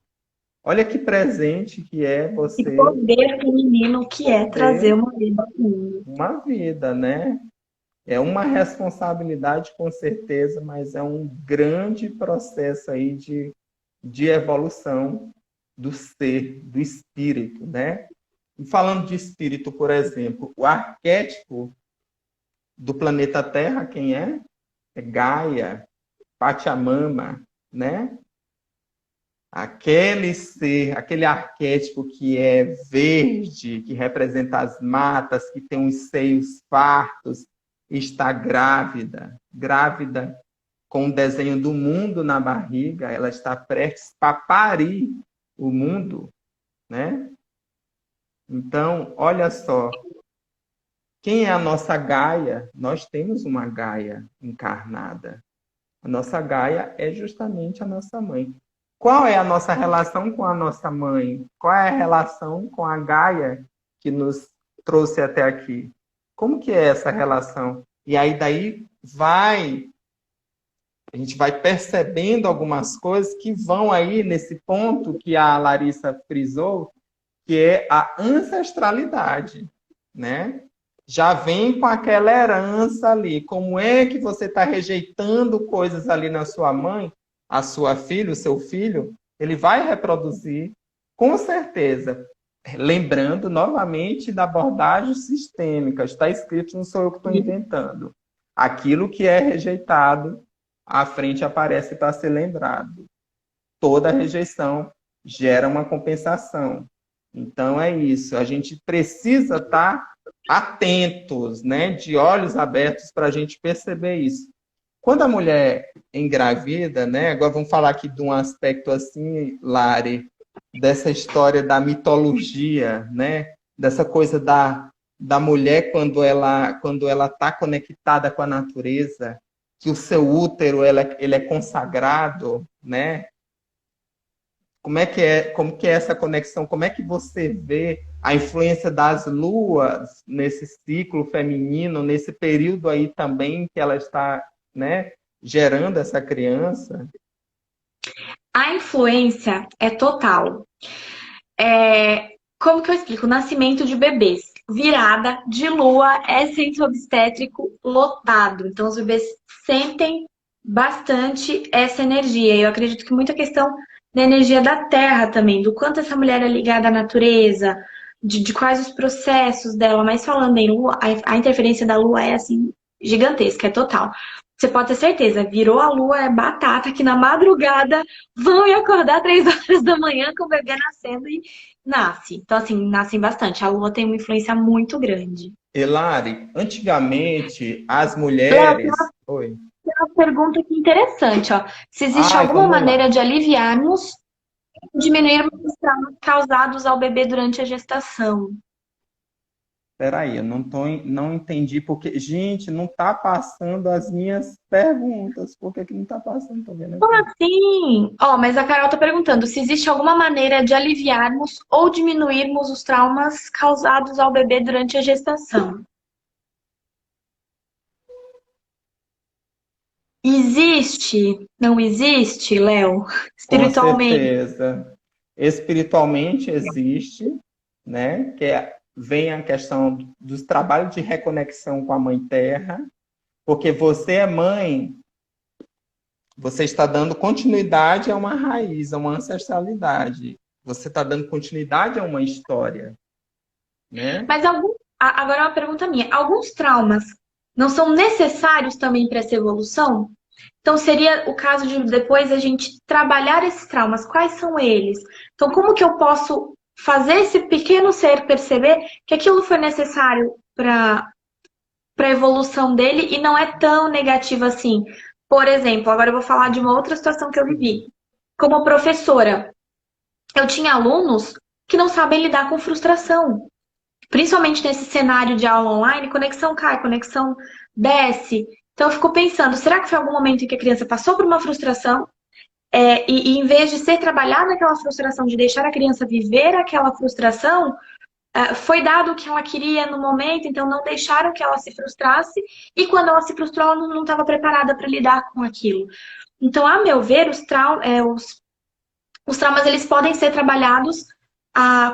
Olha que presente que é E você poder feminino que é trazer ter uma vida ao mundo. uma vida, né? É uma responsabilidade, com certeza, mas é um grande processo aí de evolução do ser, do espírito, né? E falando de espírito, por exemplo, o arquétipo do planeta Terra, quem é? Gaia, Pachamama, né? Aquele ser, aquele arquétipo que é verde, que representa as matas, que tem os seios fartos, está grávida, grávida com o desenho do mundo na barriga, ela está prestes a parir o mundo, né? Então, olha só, quem é a nossa Gaia? Nós temos uma Gaia encarnada. A nossa Gaia é justamente a nossa mãe. Qual é a nossa relação com a nossa mãe? Qual é a relação com a Gaia que nos trouxe até aqui? Como que é essa relação? E aí daí a gente vai percebendo algumas coisas que vão aí nesse ponto que a Larissa frisou, que é a ancestralidade, né? Já vem com aquela herança ali. Como é que você está rejeitando coisas ali na sua mãe, a sua filha, o seu filho? Ele vai reproduzir, com certeza. Lembrando novamente da abordagem sistêmica. Está escrito, não sou eu que estou inventando. Aquilo que é rejeitado, à frente aparece para ser lembrado. Toda rejeição gera uma compensação. Então é isso. A gente precisa estar atentos, né, de olhos abertos para a gente perceber isso. Quando a mulher engravida, né, agora vamos falar aqui de um aspecto assim, Lari, dessa história da mitologia, né, dessa coisa da mulher quando ela está conectada com a natureza, que o seu útero ele é consagrado, né? Como que é essa conexão? Como é que você vê a influência das luas nesse ciclo feminino, nesse período aí também que ela está, né, gerando essa criança? A influência é total. Como que eu explico? O nascimento de bebês. Virada de lua é centro obstétrico lotado. Então, os bebês sentem bastante essa energia. Eu acredito que muita questão da energia da terra também, do quanto essa mulher é ligada à natureza, de quais os processos dela. Mas falando em lua, a interferência da lua é assim, gigantesca, é total. Você pode ter certeza, virou a lua, é batata, que na madrugada vão e acordar 3 horas da manhã com o bebê nascendo e nasce. Então, assim, nascem bastante. A lua tem uma influência muito grande. Elari, antigamente as Léo, tem mulheres. Oi. uma pergunta aqui interessante, ó. Se existe Ai, alguma vamos maneira lá. de aliviarmos ou diminuirmos os traumas causados ao bebê durante a gestação? Peraí, não entendi porque, gente, não está passando as minhas perguntas. Por que que não está passando? Tô vendo Como aqui. assim? Ó, mas a Carol tá perguntando se existe alguma maneira de aliviarmos ou diminuirmos os traumas causados ao bebê durante a gestação. Existe? Não existe, Léo? Com Espiritualmente. certeza. Espiritualmente existe, né? Vem a questão dos trabalhos de reconexão com a Mãe Terra, porque você é mãe, você está dando continuidade a uma raiz, a uma ancestralidade. Você está dando continuidade a uma história, né? Mas agora é uma pergunta minha. Alguns traumas não são necessários também para essa evolução? Então seria o caso de depois a gente trabalhar esses traumas. Quais são eles? Então como que eu posso fazer esse pequeno ser perceber que aquilo foi necessário para a evolução dele e não é tão negativo assim? Por exemplo, agora eu vou falar de uma outra situação que eu vivi. Como professora, eu tinha alunos que não sabem lidar com frustração. Principalmente nesse cenário de aula online, conexão cai, conexão desce. Então eu fico pensando, será que foi algum momento em que a criança passou por uma frustração e em vez de ser trabalhada aquela frustração, de deixar a criança viver aquela frustração, foi dado o que ela queria no momento, então não deixaram que ela se frustrasse e quando ela se frustrou, ela não estava preparada para lidar com aquilo. Então, a meu ver, os traumas eles podem ser trabalhados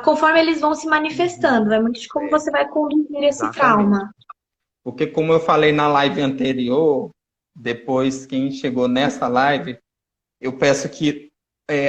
conforme eles vão se manifestando. É muito de como você vai conduzir esse Exatamente. trauma. Porque como eu falei na live anterior, depois quem chegou nessa live, eu peço que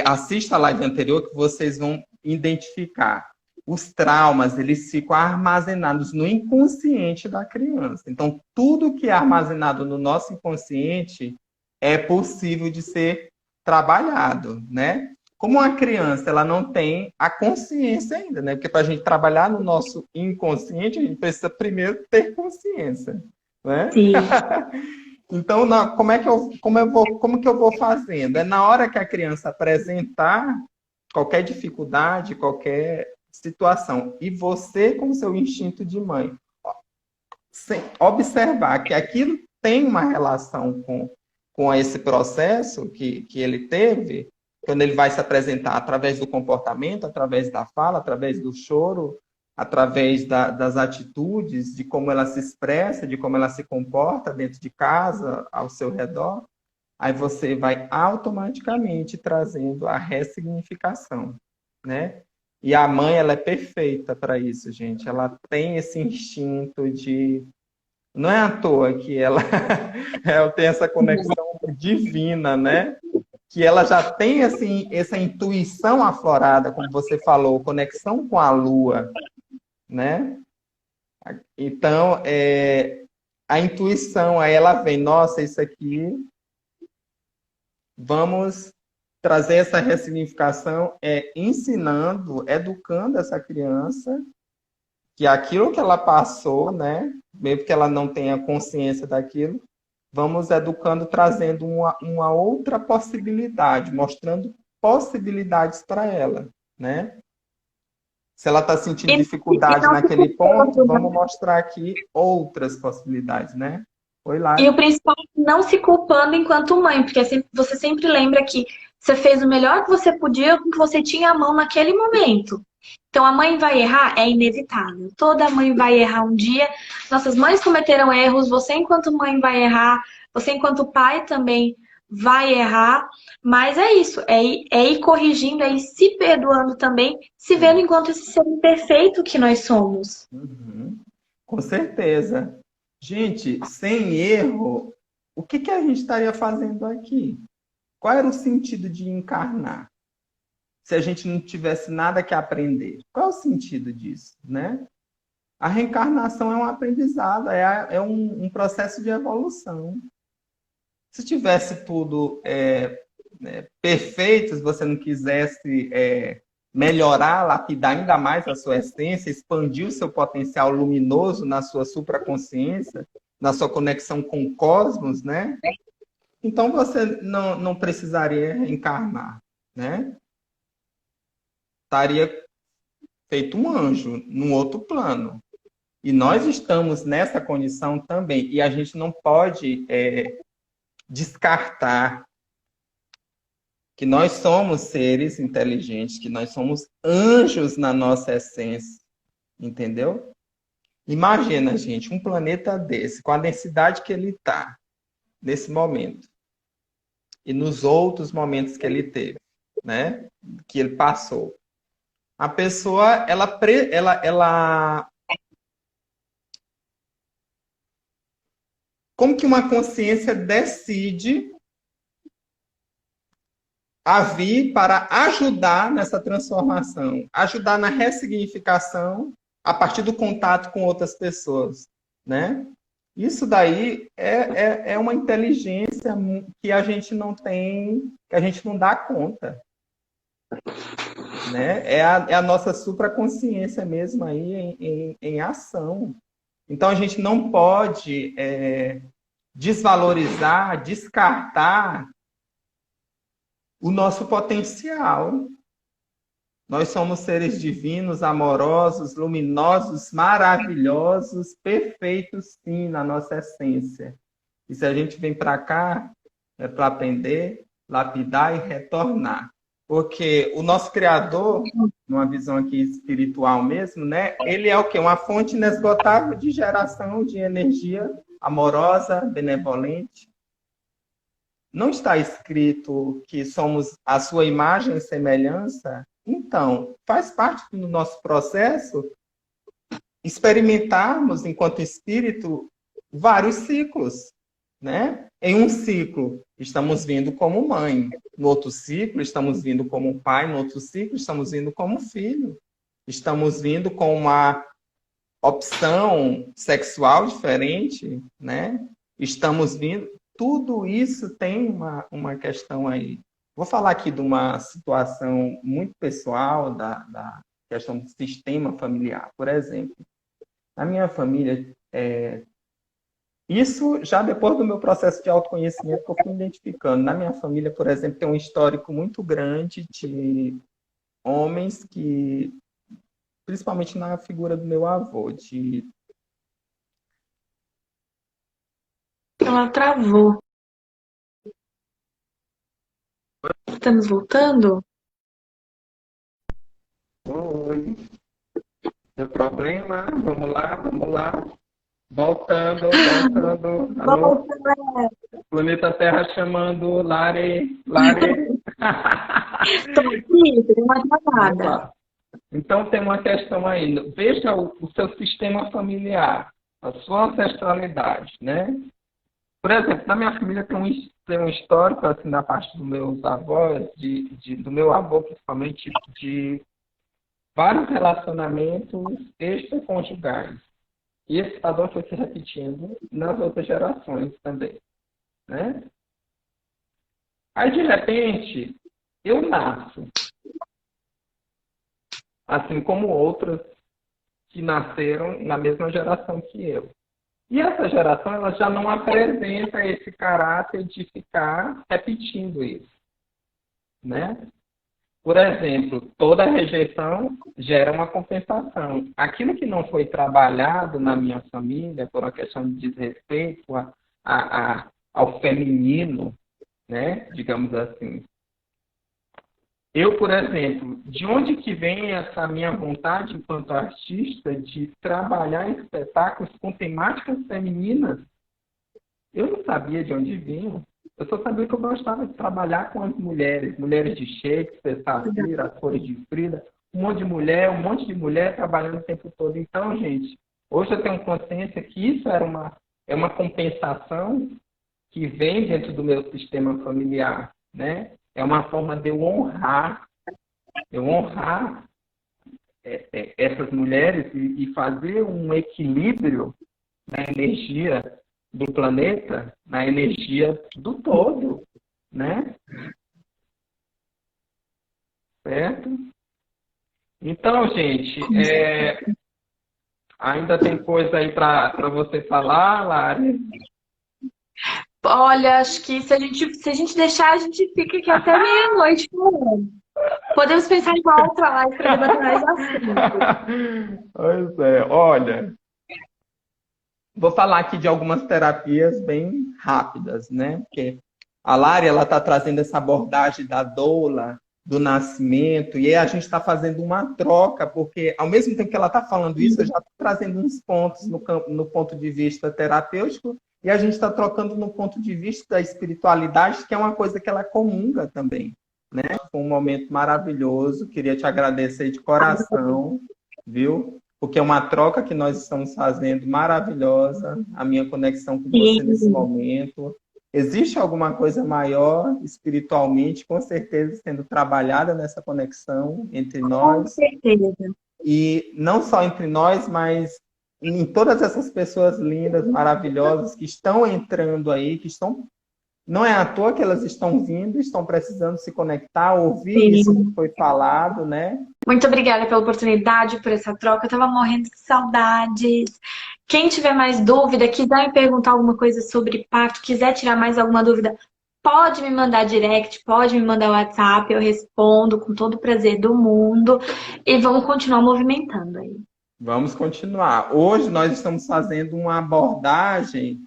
assista a live anterior que vocês vão identificar. os traumas, eles ficam armazenados no inconsciente da criança. Então, tudo que é armazenado no nosso inconsciente é possível de ser trabalhado, né? Como uma criança, ela não tem a consciência ainda, né? Porque para a gente trabalhar no nosso inconsciente, a gente precisa primeiro ter consciência, né? Sim. Então, como que eu vou fazendo? É na hora que a criança apresentar qualquer dificuldade, qualquer situação, e você, com o seu instinto de mãe, observar que aquilo tem uma relação com esse processo que ele teve, quando ele vai se apresentar através do comportamento, através da fala, através do choro, através das atitudes, de como ela se expressa, de como ela se comporta dentro de casa, ao seu redor, aí você vai automaticamente trazendo a ressignificação, né? E a mãe, ela é perfeita para isso, gente. Ela tem esse instinto de... Não é à toa que ela tem essa conexão divina, né? Que ela já tem assim, essa intuição aflorada, como você falou, conexão com a lua, né? Então, a intuição, aí ela vem, nossa, isso aqui, vamos trazer essa ressignificação, ensinando, educando essa criança, que aquilo que ela passou, né? Mesmo que ela não tenha consciência daquilo, vamos educando, trazendo uma outra possibilidade, mostrando possibilidades para ela, né? Se ela está sentindo dificuldade naquele ponto, vamos mostrar aqui outras possibilidades, né? Foi lá. E o principal é não se culpando enquanto mãe, porque você sempre lembra que você fez o melhor que você podia com o que você tinha à mão naquele momento. Então a mãe vai errar, é inevitável. Toda mãe vai errar um dia. Nossas mães cometeram erros, você enquanto mãe vai errar, você enquanto pai também vai errar. Mas é isso, é ir corrigindo, é ir se perdoando também, se vendo enquanto esse ser imperfeito que nós somos. Uhum. Com certeza. Gente, sem erro, o que a gente estaria fazendo aqui? Qual era o sentido de encarnar? Se a gente não tivesse nada que aprender. Qual é o sentido disso, né? A reencarnação é um aprendizado, é um processo de evolução. Se tivesse tudo perfeito, se você não quisesse melhorar, lapidar ainda mais a sua essência, expandir o seu potencial luminoso na sua supraconsciência, na sua conexão com o cosmos, né? Então você não precisaria encarnar, né? Estaria feito um anjo num outro plano. E nós estamos nessa condição também. E a gente não pode descartar que nós somos seres inteligentes, que nós somos anjos na nossa essência. Entendeu? Imagina, gente, um planeta desse, com a densidade que ele está, nesse momento. E nos outros momentos que ele teve, né? Que ele passou. A pessoa, ela... Como que uma consciência decide a vir para ajudar nessa transformação, ajudar na ressignificação a partir do contato com outras pessoas, né? Isso daí é uma inteligência que a gente não tem, que a gente não dá conta. Né? É a nossa supraconsciência mesmo aí em ação. Então a gente não pode desvalorizar, descartar o nosso potencial. Nós somos seres divinos, amorosos, luminosos, maravilhosos, perfeitos, sim, na nossa essência. E se a gente vem para cá, é para aprender, lapidar e retornar. Porque o nosso Criador, numa visão aqui espiritual mesmo, né? Ele é o quê? Uma fonte inesgotável de geração de energia amorosa, benevolente. Não está escrito que somos a sua imagem e semelhança? Então, faz parte do nosso processo experimentarmos, enquanto espírito, vários ciclos, né? Em um ciclo, estamos vindo como mãe. No outro ciclo, estamos vindo como pai. No outro ciclo, estamos vindo como filho. estamos vindo com uma opção sexual diferente, né? Estamos vindo. Tudo isso tem uma questão aí. Vou falar aqui de uma situação muito pessoal da questão do sistema familiar. Por exemplo, na minha família, isso já depois do meu processo de autoconhecimento que eu fui identificando. Na minha família, por exemplo, tem um histórico muito grande de homens que, principalmente na figura do meu avô, de... Ela travou. Estamos voltando? Oi, tem problema? Vamos lá, vamos lá. Voltando, voltando. Alô? Planeta Terra chamando, Lare, Lare. Estou aqui, tem uma travada. Então tem uma questão aí. Veja o seu sistema familiar, a sua ancestralidade, né? Por exemplo, na minha família tem um histórico, assim, da parte dos meus avós, do meu avô, principalmente, de vários relacionamentos extraconjugais. E esse padrão foi se repetindo nas outras gerações também, né? Aí, de repente, eu nasço, assim como outras que nasceram na mesma geração que eu. E essa geração ela já não apresenta esse caráter de ficar repetindo isso, né? Por exemplo, toda rejeição gera uma compensação. Aquilo que não foi trabalhado na minha família por uma questão de desrespeito ao feminino, né? Digamos assim. Eu, por exemplo, de onde que vem essa minha vontade enquanto artista de trabalhar em espetáculos com temáticas femininas? Eu não sabia de onde vinham. Eu só sabia que eu gostava de trabalhar com as mulheres. Mulheres de Shakespeare, Safira, As Cores de Frida. Um monte de mulher trabalhando o tempo todo. Então, gente, hoje eu tenho consciência que isso é uma compensação que vem dentro do meu sistema familiar, né? É uma forma de eu honrar essas mulheres e fazer um equilíbrio na energia do planeta, na energia do todo, né? Certo? Então, gente, ainda tem coisa aí para você falar, Lari? Olha, acho que se a gente deixar, a gente fica aqui até meia-noite falando. Podemos pensar em uma outra live para debater mais assuntos. Pois é, olha, vou falar aqui de algumas terapias bem rápidas, né? Porque a Lari, ela está trazendo essa abordagem da doula, do nascimento, e aí a gente está fazendo uma troca, porque ao mesmo tempo que ela está falando isso, eu já estou trazendo uns pontos no ponto de vista terapêutico, e a gente está trocando no ponto de vista da espiritualidade, que é uma coisa que ela comunga também, né? Foi um momento maravilhoso, queria te agradecer de coração, viu? Porque é uma troca que nós estamos fazendo maravilhosa, a minha conexão com você nesse momento. Existe alguma coisa maior espiritualmente, com certeza, sendo trabalhada nessa conexão entre nós. Com certeza. E não só entre nós, mas em todas essas pessoas lindas, maravilhosas, que estão entrando aí, que estão... Não é à toa que elas estão vindo, estão precisando se conectar, ouvir Sim. isso que foi falado, né? Muito obrigada pela oportunidade, por essa troca. Eu estava morrendo de saudades. Quem tiver mais dúvida, quiser me perguntar alguma coisa sobre parto, quiser tirar mais alguma dúvida, pode me mandar direct, pode me mandar WhatsApp, eu respondo com todo o prazer do mundo. E vamos continuar movimentando aí. Vamos continuar. Hoje nós estamos fazendo uma abordagem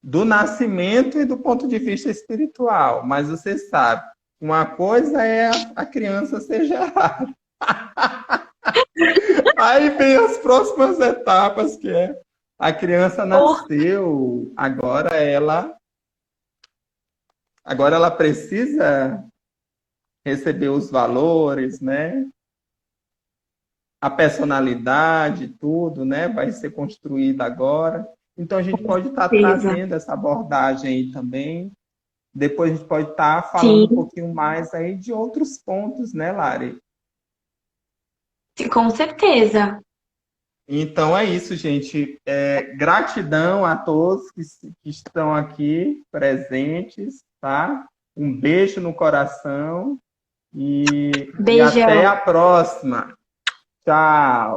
do nascimento e do ponto de vista espiritual. Mas você sabe, uma coisa é a criança ser gerada. Aí vem as próximas etapas, que é a criança nasceu, agora ela precisa receber os valores, né? A personalidade, tudo, né? Vai ser construída agora. Então, a gente pode estar trazendo essa abordagem aí também. Depois, a gente pode estar falando um pouquinho mais aí de outros pontos, né, Lari? Com certeza. Então é isso, gente. Gratidão a todos que estão aqui presentes, tá? Um beijo no coração e até Beijão. a próxima. Tchau.